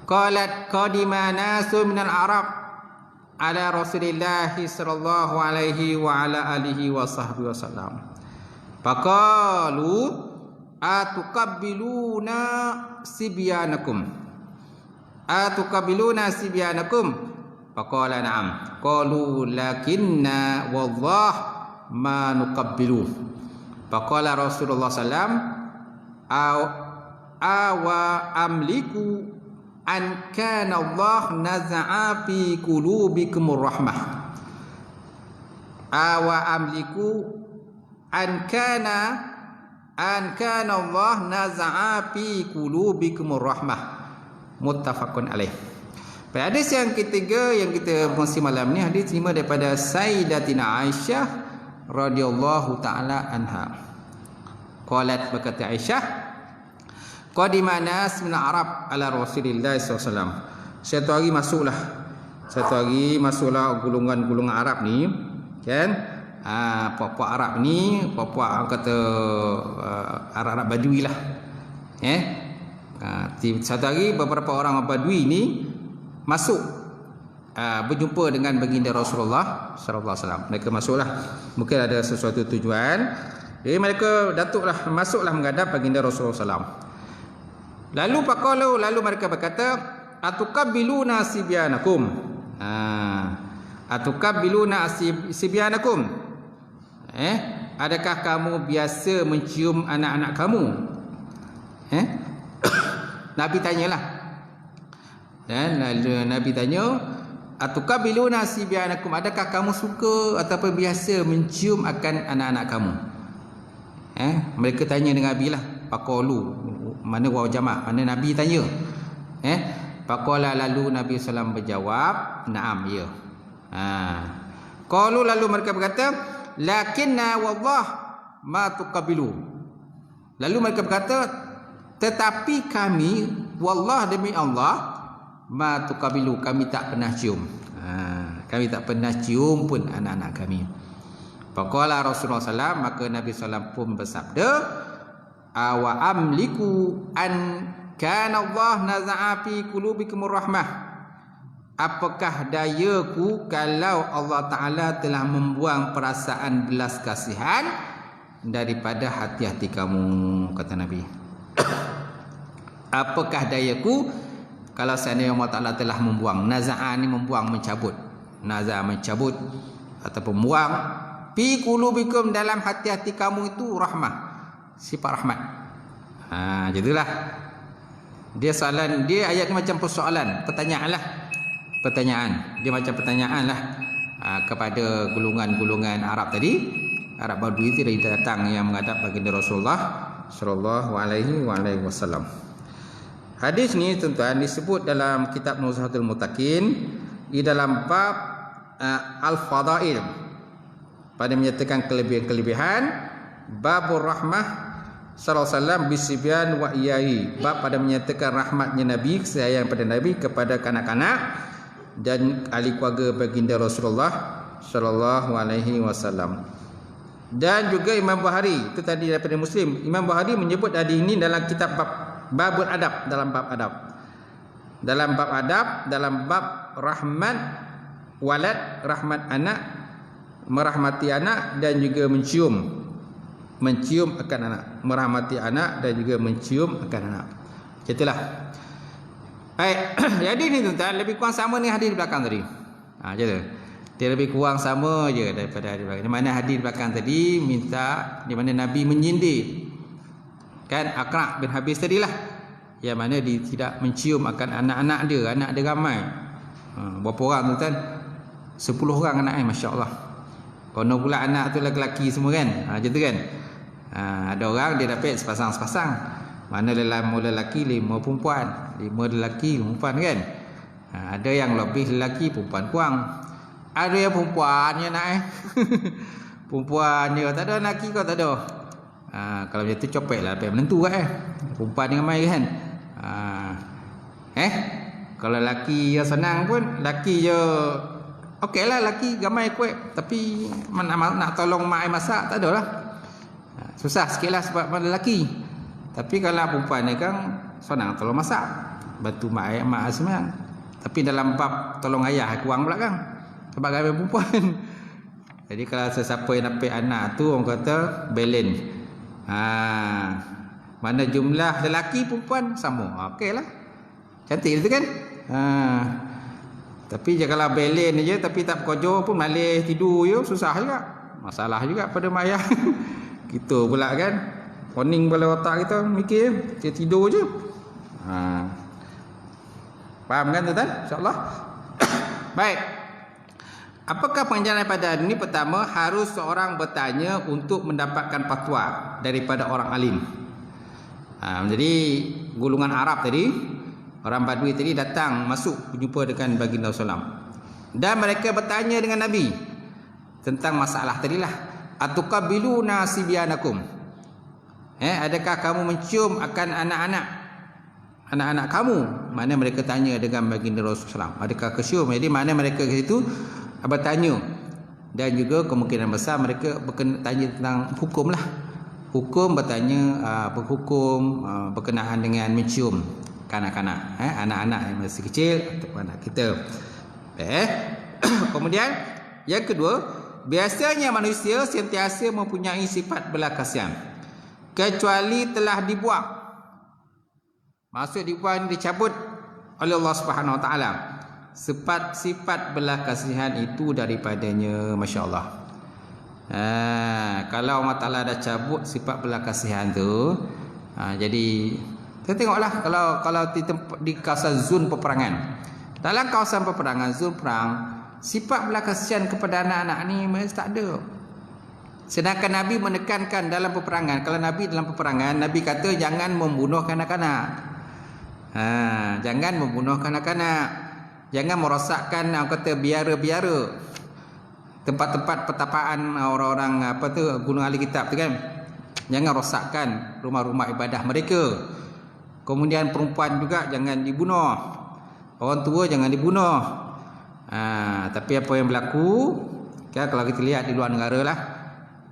Qalat qadima nasu minal Arab ala Rasulillah sallallahu alaihi wa ala alihi wa sahbihi wasallam. Faqalu atuqabbiluna sibyanakum Faqala na'am. Qalu lakinna wallah ma nuqabbilu. Faqala Rasulullah sallam awa amliku an kana Allah naza'a fi qulubikumur rahmah. Awa amliku an kana Allah naza'a fi qulubikumur rahmah. Muttafaqun alaih. Pada hadis yang ketiga yang kita kongsi malam ni, hadis terima daripada Sayyidatina Aisyah radhiyallahu taala anha. Qalat, berkata Aisyah, qadima nas min Arab ala Rasulillah SAW. Satu hari masuklah golongan-golongan Arab ni, kan? Puak-puak Arab ni, puak-puak kata Arab Badui lah. Satu hari beberapa orang Badui ni masuk berjumpa dengan baginda Rasulullah sallallahu alaihi wasallam. Mereka masuklah, mungkin ada sesuatu tujuan. Jadi mereka masuklah menghadap baginda Rasulullah sallallahu alaihi wasallam. Lalu mereka berkata, atuqabbiluna sibyanakum. Atuqabbiluna sibyanakum. Adakah kamu biasa mencium anak-anak kamu? Nabi tanyalah. Dan lalu Nabi tanya, atuqabbiluna sibyanakum, adakah kamu suka ataupun biasa mencium akan anak-anak kamu? Mereka tanya dengan Nabi lah. Faqalu, mana waw jamak, mana Nabi tanya. Faqala, lalu Nabi SAW berjawab, na'am, ya. Qalu, lalu mereka berkata, lakinna wallah ma tuqabbilu. Lalu mereka berkata, tetapi kami, wallah demi Allah, ma tuqabilu, kami tak pernah cium. Kami tak pernah cium pun anak-anak kami. Faqala Rasulullah SAW, maka Nabi SAW pun bersabda, awa amliku an kana Allah naza'a fi qulubikumur rahmah. Apakah dayaku kalau Allah Ta'ala telah membuang perasaan belas kasihan daripada hati-hati kamu, kata Nabi. Apakah dayaku kalau seandainya Allah Ta'ala telah membuang. Naza'a ni membuang, mencabut. Naza'a mencabut ataupun buang. Fi qulubikum, dalam hati-hati kamu itu rahmah, sifat rahmat. Jadilah. Dia soalan, dia ayat ni macam persoalan, pertanyaan lah. Pertanyaan. Dia macam pertanyaan lah kepada golongan-golongan Arab tadi. Arab Badui itu datang yang menghadap baginda Rasulullah sallallahu alaihi wasallam. Hadis ni tuan-tuan disebut dalam kitab Nuzhatul Muttaqin di dalam bab Al-Fadail, pada menyatakan kelebihan-kelebihan. Babur rahmah sallallahu alaihi wasallam bisibyan wa iyai, bab pada menyatakan rahmatnya Nabi, sayang pada Nabi kepada kanak-kanak dan ahli keluarga baginda Rasulullah sallallahu alaihi wasallam. Dan juga Imam Bukhari, itu tadi daripada Muslim, Imam Bukhari menyebut hadis ini dalam kitab babul adab, dalam bab adab. Dalam bab rahmat walad, rahmat anak, merahmati anak dan juga mencium akan anak, merahmati anak dan juga mencium akan anak. Itulah. Baik, jadi ni tuan-tuan lebih kurang sama ni hadis di belakang tadi. Gitu. Dia lebih kurang sama je daripada hadis belakang. Di mana hadis belakang tadi minta, di mana Nabi menyindir kan Aqra' bin Habis tadilah, yang mana dia tidak mencium akan anak-anak dia ramai. Berapa orang tuan-tuan? 10 orang anak masya-Allah. Kono pula anak tu lelaki semua kan. Macam tu kan. Ada orang dia dapat sepasang-sepasang. Mana lelaki 5 perempuan, 5 lelaki perempuan kan. Ada yang lebih lelaki, perempuan kurang. Ada yang perempuannya nak perempuan dia tak ada, lelaki kau tak ada. Kalau macam tu copek lah, dapat menentu perempuan dengan mai kan. Kalau lelaki yang senang pun, lelaki je okey lah, lelaki gamai kuat, tapi nak tolong mak masak tak ada lah. Susah sikit lah sebab lelaki. Tapi kalau perempuan ni kan senang tolong masak, bantu mak semua. Tapi dalam bab tolong ayah kurang pula kan, sebab gamai perempuan. Jadi kalau sesiapa yang dapat anak tu, orang kata balance. Mana jumlah lelaki perempuan sama, okey lah, cantik itu kan. Tapi kalau balance je tapi tak bekerja pun malas tidur je, susah juga. Masalah juga pada mayah. Gitu pula kan. Warning pada otak kita mikir dia tidur je. Faham kan tuan-tuan? InsyaAllah. Baik. Apakah pengajaran pada hari ini? Pertama, harus seorang bertanya untuk mendapatkan fatwa daripada orang alim. Jadi golongan Arab tadi, orang Badui tadi datang masuk berjumpa dengan baginda Rasulullah. Dan mereka bertanya dengan Nabi tentang masalah tadilah. Atuqabiluna sibyanakum? Adakah kamu mencium akan anak-anak kamu? Mana mereka tanya dengan baginda Rasulullah. Adakah kecium? Jadi mana mereka ke situ bertanya. Dan juga kemungkinan besar mereka bertanya tentang hukum lah. Hukum bertanya berhukum berkenaan dengan mencium kanak-kanak, anak-anak yang masih kecil ataupun anak kita. Kemudian yang kedua, biasanya manusia sentiasa mempunyai sifat belas kasihan kecuali telah dibuang. Maksud dibuang, dicabut oleh Allah Subhanahu Wa Taala. Sifat belas kasihan itu daripadanya, masya-Allah. Kalau Allah Ta'ala dah cabut sifat belas kasihan tu, jadi kita tengoklah kalau di kawasan zon peperangan. Dalam kawasan peperangan, zon perang, sifat belas kasihan kepada anak-anak ni memang tak ada. Sedangkan Nabi menekankan dalam peperangan, kalau Nabi dalam peperangan, Nabi kata jangan membunuh kanak-kanak. Jangan membunuh kanak-kanak. Jangan merosakkan kata biara-biara. Tempat-tempat pertapaan orang-orang gunung ahli kitab tu kan. Jangan rosakkan rumah-rumah ibadah mereka. Kemudian perempuan juga jangan dibunuh. Orang tua jangan dibunuh. Tapi apa yang berlaku kan, kalau kita lihat di luar negara lah,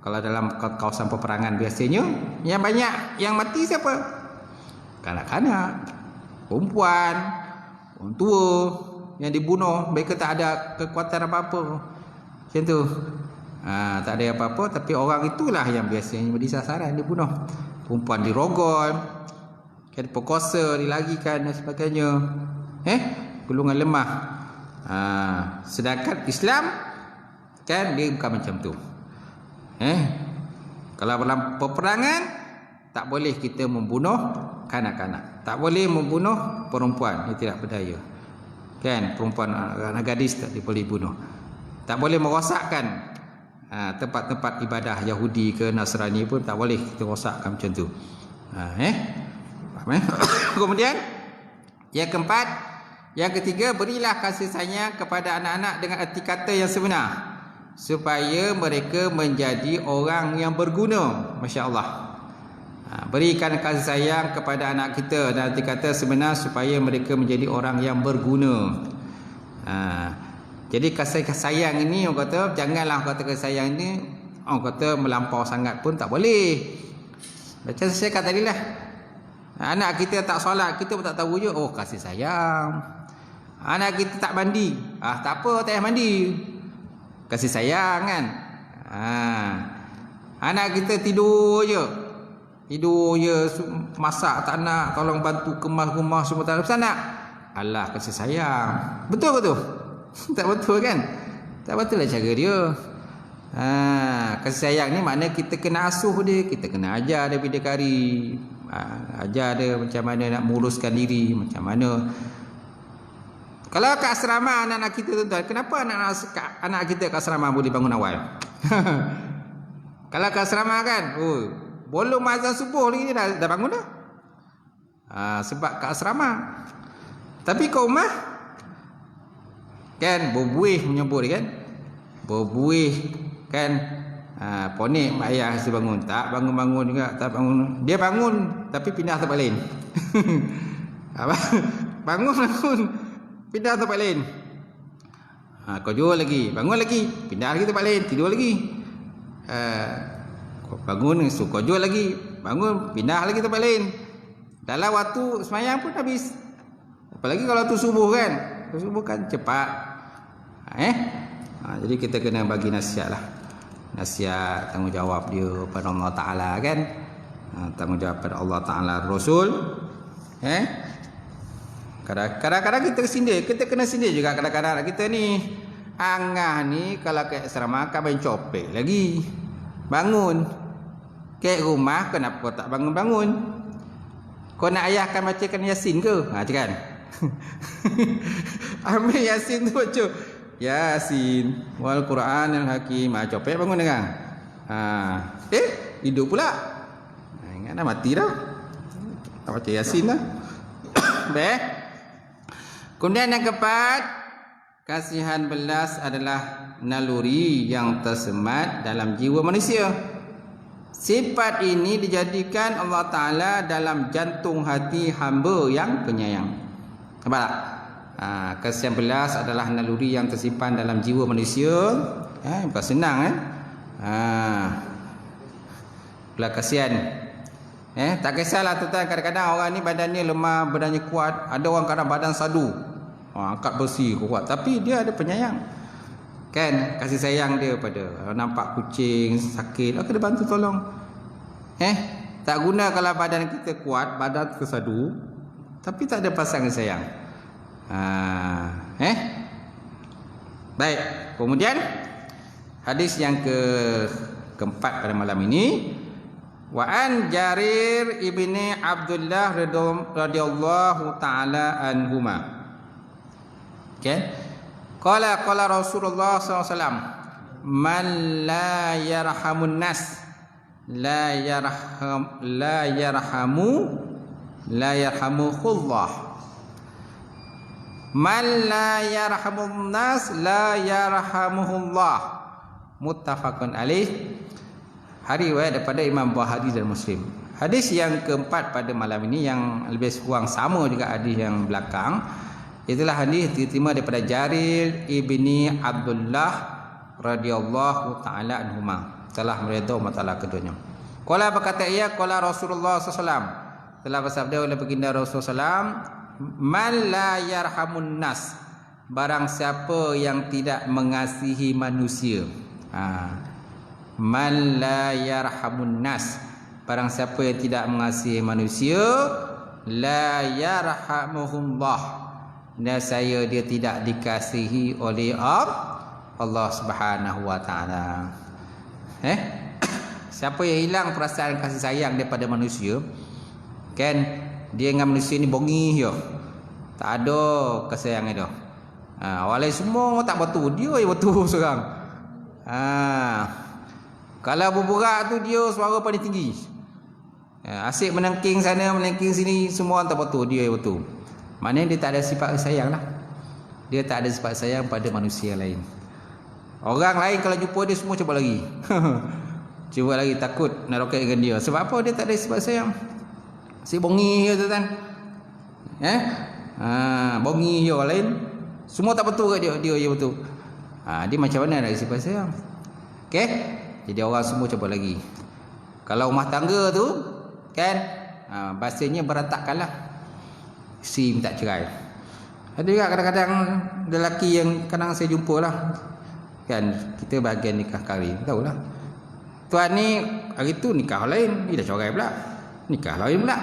kalau dalam kawasan peperangan biasanya yang banyak yang mati siapa? Kanak-kanak, perempuan, orang tua yang dibunuh. Mereka tak ada kekuatan apa-apa. Macam tu. Tak ada apa-apa, tapi orang itulah yang biasanya menjadi sasaran, dibunuh. Perempuan dirogol, diperkosa, dilarikan dan sebagainya. Golongan lemah. Sedangkan Islam kan dia bukan macam tu. Kalau dalam peperangan tak boleh kita membunuh kanak-kanak, tak boleh membunuh perempuan, dia tidak berdaya. Kan, perempuan anak gadis tak boleh bunuh. Tak boleh merosakkan tempat-tempat ibadah Yahudi ke Nasrani pun tak boleh kita rosakkan macam tu. Kemudian yang keempat, yang ketiga, berilah kasih sayang kepada anak-anak dengan erti kata yang sebenar supaya mereka menjadi orang yang berguna. Masya-Allah. Berikan kasih sayang kepada anak kita dan erti kata sebenar supaya mereka menjadi orang yang berguna. Jadi kasih sayang ini orang kata janganlah kata kasih sayang ini orang kata melampau sangat pun tak boleh. Macam saya kata tadi lah. Anak kita tak solat, kita pun tak tahu je, oh kasih sayang. Anak kita tak mandi, tak apa, tak payah mandi, kasih sayang kan. Anak kita tidur je, masak tak nak, tolong bantu kemas rumah semua tak nak. Alah, kasih sayang. Betul ke tu? Tak betul kan? Tak betul lah cara dia. Kasih sayang ni makna kita kena asuh dia, kita kena ajar dia bidikari, ajar dia macam mana nak menguruskan diri, macam mana. Kalau kat asrama anak-anak kita tuan-tuan, kenapa anak kita kat asrama boleh bangun awal? Kalau kat asrama kan, belum azan subuh lagi dia dah bangun dah. Sebab kat asrama. Tapi kat rumah kan berbuih menyebut kan, berbuih kan, ponik mak ayah kasi bangun, tak bangun-bangun juga, tak bangun. Dia bangun tapi pindah tempat lain. Bangun pindah tempat lain. Kau jual lagi, bangun lagi, pindah lagi tempat lain, tidur lagi. Bangun kau jual lagi, bangun pindah lagi tempat lain. Dalam waktu semayang pun habis. Apalagi kalau tu subuh kan, subuh kan cepat. Jadi kita kena bagi nasihat lah. Nasihat, tanggungjawab dia pada Allah Ta'ala kan. Tanggungjawab pada Allah Ta'ala Rasul. Kadang-kadang kita sindir, kita kena sindir juga kadang-kadang kita ni. Angah ni kalau ke asrama kan main copek lagi. Bangun. Ke rumah kenapa tak bangun-bangun? Kau nak ayahkan bacakan Yasin ke? Ha kan. Ambil Yasin tu baca. Yasin wal Quranil Hakim. Ha copek bangun dengar. Hidup pula. Ingat dah mati dah. Tak baca Yasin dah. Baik. Kemudian yang keempat, kasihan belas adalah naluri yang tersemat dalam jiwa manusia. Sifat ini dijadikan Allah Ta'ala dalam jantung hati hamba yang penyayang. Nampak tak? Kasihan belas adalah naluri yang tersimpan dalam jiwa manusia. Bukan senang belas kasihan. Tak kisahlah tuan, kadang-kadang orang ni badannya lemah, badannya kuat. Ada orang kadang badan sadu, angkat besi kuat, tapi dia ada penyayang. Kan, kasih sayang dia pada nampak kucing sakit, kena bantu tolong. Tak guna kalau badan kita kuat, badan kesadu, tapi tak ada pasangan sayang. Baik, kemudian hadis yang keempat pada malam ini. Wa an Jarir ibni Abdullah radhiyallahu taala anhuma. Qala Rasulullah sallallahu alaihi wasallam, man la yarhamun nas la yarhamuhullah. Man la yarhamun nas la yarhamuhullah. Muttafaqun alaih. Hari riwayat daripada Imam Bukhari dan Muslim. Hadis yang keempat pada malam ini yang lebih kurang sama juga hadis yang belakang. Itulah hadis diterima daripada Jarir ibni Abdullah radhiyallahu taala anhuma. Telah meridau masalah keduanya. Qala berkata ia, qala Rasulullah SAW, telah bersabda oleh baginda Rasulullah SAW, man la yarhamun nas, barang siapa yang tidak mengasihi manusia. Man la yarhamun nas, barang siapa yang tidak mengasihi manusia, la yarhamuhullah, nescaya dia tidak dikasihi oleh Allah Subhanahu wa taala. Siapa yang hilang perasaan kasih sayang daripada manusia, kan, dia dengan manusia ni bongi je, tak ada kesayangan dah. Walai semua tak betul, dia yang betul seorang. Kalau berburak tu dia suara paling tinggi. Asyik menengking sana, menengking sini, semua tak betul, dia yang betul. Maknanya dia tak ada sifat sayang lah. Dia tak ada sifat sayang pada manusia lain. Orang lain kalau jumpa dia semua cuba lagi. Cuba lagi, takut nak roket dengan dia. Sebab apa? Dia tak ada sifat sayang. Si bongi je tu kan. Bongi je orang lain. Semua tak betul ke dia? Dia je betul. Dia macam mana nak sifat sayang? Okay? Jadi orang semua cuba lagi. Kalau rumah tangga tu kan, bahasanya berantakan lah. Si minta cerai. Ada juga kadang-kadang lelaki yang kadang saya jumpa lah, kan, kita bahagian nikah kahwin, tahu lah. Tuan ni hari tu nikah lain, dia dah cerai pula, nikah lain pula,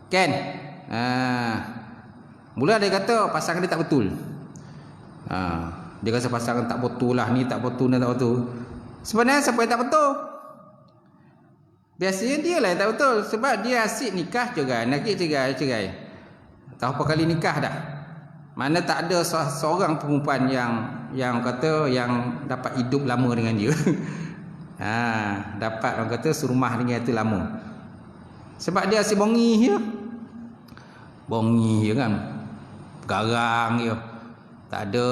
kan. Mula dia kata pasangan dia tak betul. Dia rasa pasangan tak betul lah, ni tak betul, ni tak betul. Sebenarnya siapa yang tak betul? Biasanya dia lah yang tak betul. Sebab dia asyik nikah cerai, nak cerai. Tahu apa kali nikah dah. Mana tak ada seorang perempuan yang kata yang dapat hidup lama dengan dia. Dapat orang kata serumah dengan itu lama. Sebab dia asyik bongi je. Bongi je kan. Garang je. Tak ada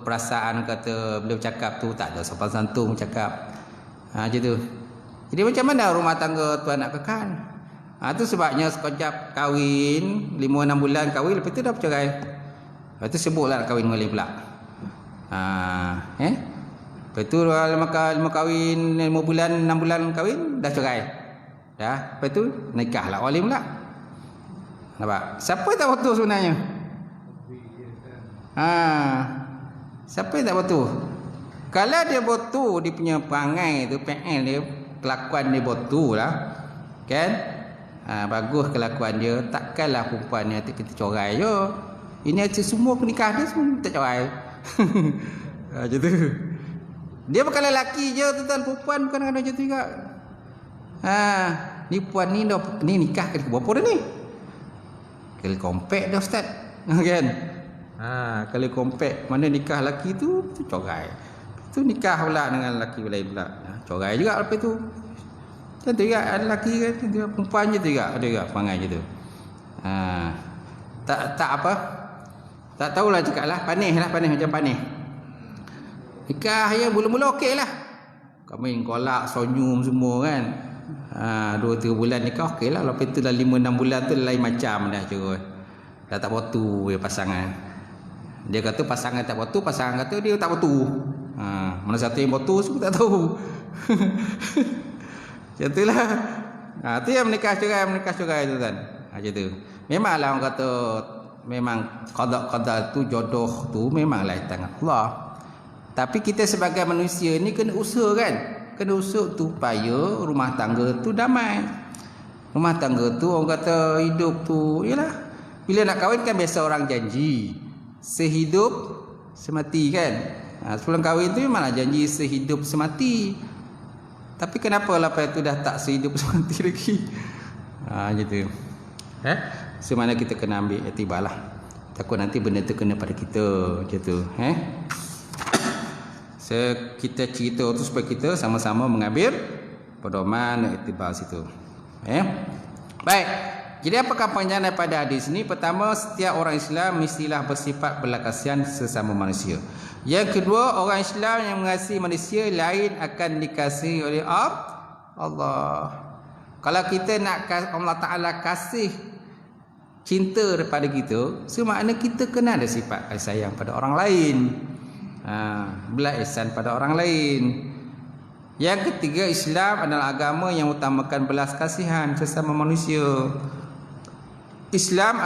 perasaan kata bila bercakap tu, tak ada sopan santun bercakap. Macam tu. Jadi macam mana rumah tangga tuan nak kekal? Tu sebabnya sekejap kahwin, 5-6 bulan kahwin, lepas tu dah bercerai. Lepas tu sebutlah nak kahwin balik pula. Lepas tu lama kahwin, 5 bulan, 6 bulan kahwin, dah cerai. Dah, lepas tu nikah lah wali pula. Nampak? Siapa yang tak betul sebenarnya? Siapa yang tak betul? Kalau dia betul, dia punya perangai tu, PL dia, kelakuan dia betul lah, kan? bagus kelakuan dia, takkanlah perempuan ni kita corai je. Ini aja semua nikah dia semua tak corai. Macam tu. Dia bukan lelaki je tuan, perempuan kadang-kadang macam tu juga. Ni puan ni dah ni nikah kali berapa dah ni? Kali kompak dah ustaz. Kan? Kali kompak mana nikah lelaki tu corai. Tu nikah pula dengan lelaki lain pula. Corai juga lepas tu. Tentu juga ada lelaki kan, dia perempuan je juga ada juga perangai je tu. Tak apa. Tak tahulah cakaplah, panis macam panis. Nikah ya mula-mula okeylah. Kami kolak, sonyum semua kan. 2-3 bulan nikah okeylah. Lepas tu dah 5-6 bulan tu lain macam dah curut. Dah tak botu ya pasangan. Dia kata pasangan tak botu, pasangan kata dia tak botu. Mana satu yang botu semua tak tahu. Macam itulah. Tu yang menikah cerai tu kan. Macam tu. Memanglah orang kata memang qada tu jodoh tu memanglah di tangan Allah. Tapi kita sebagai manusia ni kena usaha kan. Kena usaha tu supaya rumah tangga tu damai. Rumah tangga tu orang kata hidup tu yalah. Bila nak kahwin kan biasa orang janji sehidup semati kan. Sebelum kahwin tu memanglah janji sehidup semati. Tapi kenapa lepas tu dah tak sehidup semati lagi? Gitu. Semana kita kena ambil iktibar lah. Takut nanti benda tu kena pada kita. Macam tu. Kita cerita tu supaya kita sama-sama mengambil pedoman iktibar situ. Baik. Jadi apakah panjangan daripada hadis ini? Pertama, setiap orang Islam mestilah bersifat belas kasihan sesama manusia. Yang kedua, orang Islam yang mengasihi manusia lain akan dikasihi oleh Allah. Kalau kita nak Allah Ta'ala kasih cinta daripada kita, semakna kita kena ada sifat kasih sayang pada orang lain. Belas ihsan pada orang lain. Yang ketiga, Islam adalah agama yang utamakan belas kasihan sesama manusia. Islam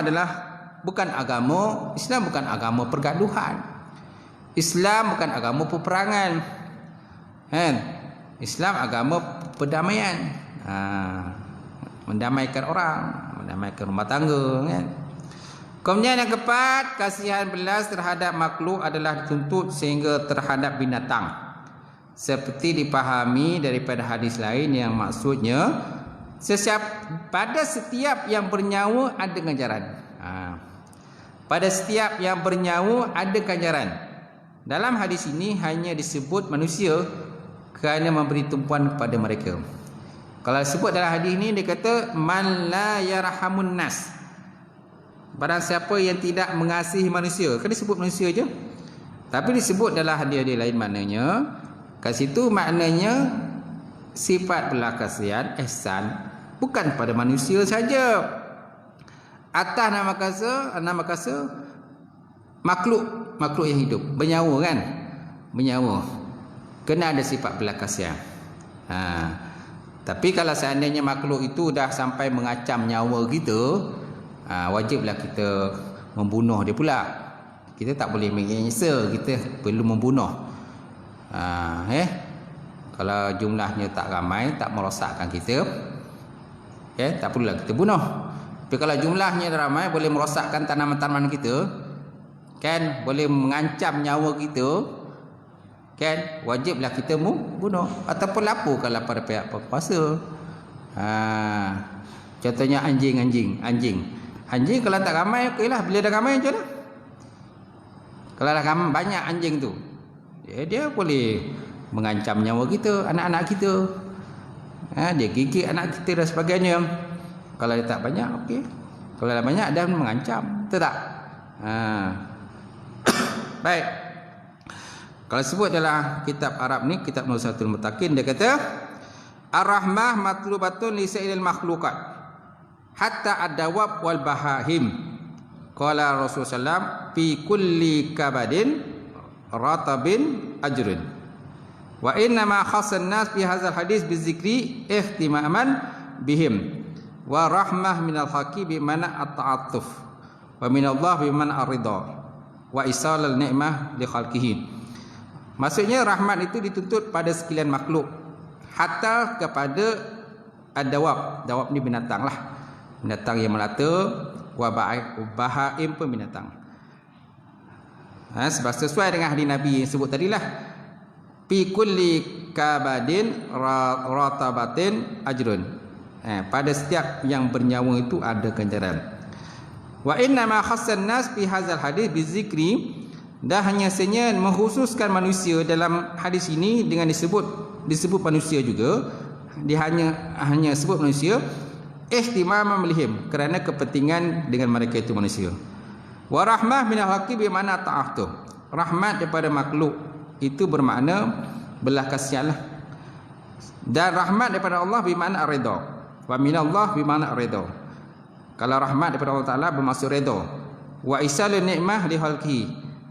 bukan agama pergaduhan. Islam bukan agama peperangan. Islam agama perdamaian. Mendamaikan orang, mendamaikan rumah tangga kan. Kemudian yang keempat, kasihan belas terhadap makhluk adalah dituntut sehingga terhadap binatang. Seperti dipahami daripada hadis lain yang maksudnya pada setiap yang bernyawa ada ganjaran. Pada setiap yang bernyawa ada ganjaran. Dalam hadis ini hanya disebut manusia kerana memberi tumpuan kepada mereka. Kalau disebut dalam hadis ini dia kata man la yarhamun nas. Barang siapa yang tidak mengasihi manusia. Kan disebut manusia je. Tapi disebut dalam hadis-hadis lain maknanya kat situ maknanya sifat belas kasihan ihsan bukan pada manusia saja. Atas nama kasa makhluk yang hidup, bernyawa kan? Bernyawa. Kena ada sifat belas kasihan. Tapi kalau seandainya makhluk itu dah sampai mengacam nyawa kita, wajiblah kita membunuh dia pula. Kita tak boleh menyesa, kita perlu membunuh. Kalau jumlahnya tak ramai, tak merosakkan kita, tak perlulah kita bunuh. Tapi kalau jumlahnya ramai, boleh merosakkan tanaman-tanaman kita, kan, boleh mengancam nyawa kita, kan, wajiblah kita membunuh ataupun laporkanlah pada pihak berkuasa. Contohnya anjing kalau tak ramai okeylah. Bila dah ramai macam mana? Kalau dah ramai banyak anjing tu, dia boleh mengancam nyawa kita, anak-anak kita. Dia gigit anak kita dan sebagainya. Kalau dia tak banyak okey. Kalau dah banyak dah mengancam. Betul tak? Baik. Kalau sebut dalam kitab Arab ni, kitab Nusatul Mutakin, dia kata ar-rahmah matlubatun li sa'ilil makhluqat hatta ad-dawab wal bahahim. Qala Rasulullah sallam fi kulli kabadin ratabin ajrun. Wa inna ma khassan nas fi hadzal hadis bizikri ihtimaman bihim wa rahmah minal haqi bi mana at-ta'attuf wa minallah bi mana ar-ridha wa isalal ni'mah li khalqihi. Maksudnya rahmat itu dituntut pada sekalian makhluk, hatta kepada ad-dawab. Dawab ni binatang lah. binatang yang melata, wa bahaim pun binatang. Sebab sesuai dengan hadis Nabi yang sebut tadilah, fi kulli kabadin ratabatin ajrun. Pada setiap yang bernyawa itu ada ganjaran. Wa inna ma khassan nas fi hadzal hadis bizikri, dah hanya senya mengkhususkan manusia dalam hadis ini dengan disebut manusia juga. Dia hanya sebut manusia ihtimaman melihim, kerana kepentingan dengan mereka itu manusia. Wa rahmah minal haqi bermakna ta'aftu. Rahmat daripada makhluk itu bermakna belah kasihanlah. Dan rahmat daripada Allah bermakna redha. Wa minallah bermakna redha. Kalau rahmat daripada Allah Taala bermaksud redha. Wa isalun nikmah li khalqi,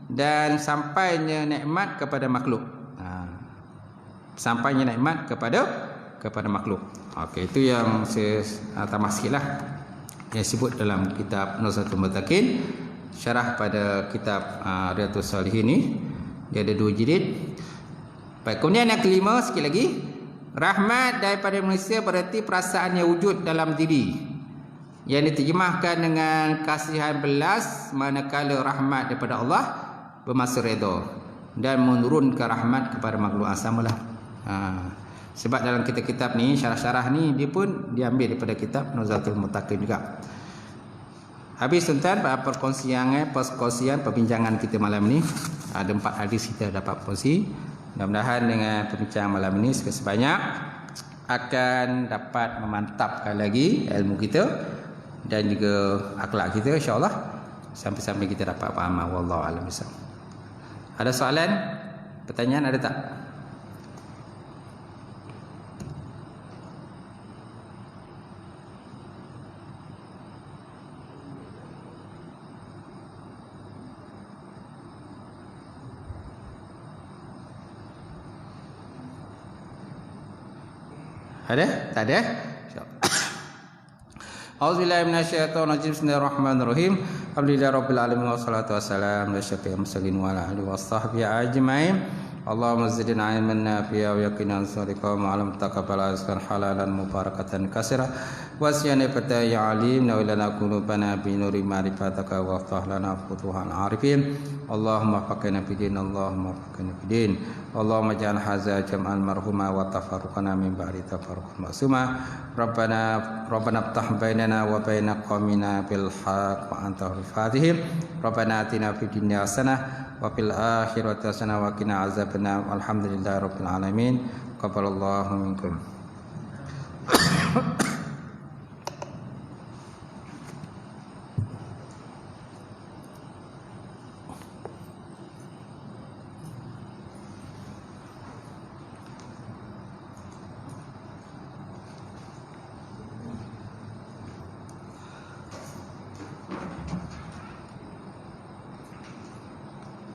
dan sampainya nikmat kepada makhluk. Sampainya nikmat kepada makhluk. Okey, itu yang saya tambah sikitlah yang sebut dalam kitab Nuzhatul Muttaqin, syarah pada kitab Riyadhus Shalihin ni. Dia ada 2 jilid. Baik, kemudian yang kelima sikit lagi, rahmat daripada manusia berarti perasaan yang wujud dalam diri, yang diterjemahkan dengan kasihan belas, manakala rahmat daripada Allah bermaksud redha dan menurunkan rahmat kepada makhluk. Samalah. Sebab dalam kitab-kitab ni, syarah-syarah ni, dia pun diambil daripada kitab Nuzhatul Muttaqin juga. Habis tuan-tuan, perkongsian perbincangan kita malam ni. Ada 4 hadis kita dapat kongsi. Mudah-mudahan dengan perbincangan malam ini sebanyak akan dapat memantapkan lagi ilmu kita dan juga akhlak kita, insya-Allah, sampai-sampai kita dapat faham. Wallahu a'lam bishawab. Ada soalan? Pertanyaan ada tak? Ada? Tak ada? Auzubillahi minasyaitonirrajim. Bismillahirrahmanirrahim. Alhamdulillahirabbil alamin wassalatu wassalamu ala asyrofil mursalin wa ala alihi washabbihi ajmain. Allahumma zidna ilman nafi'a wa yaqinan sadiqan wa alam taqabbal rizqan halalan mubarakatan katsira wa asyana fata ya alim wa lana qulubana bi nuri ma'rifataka wa aftah lana futuhan arifin. Allahumma faqina fi din, Allahumma faqina fi din. Allahumma ja'al hadza jam'an marhuma wa tafarruqana min ba'di tafarruqan ma'suma. Rabbana iftah bainana wa baina qaumina bil haqq wa anta al-fatihim. Rabbana atina fid dunya hasanah wa fil akhirati hasanah wa qina azabannar. Alhamdulillahirabbil alamin. Qabbalallahu minkum.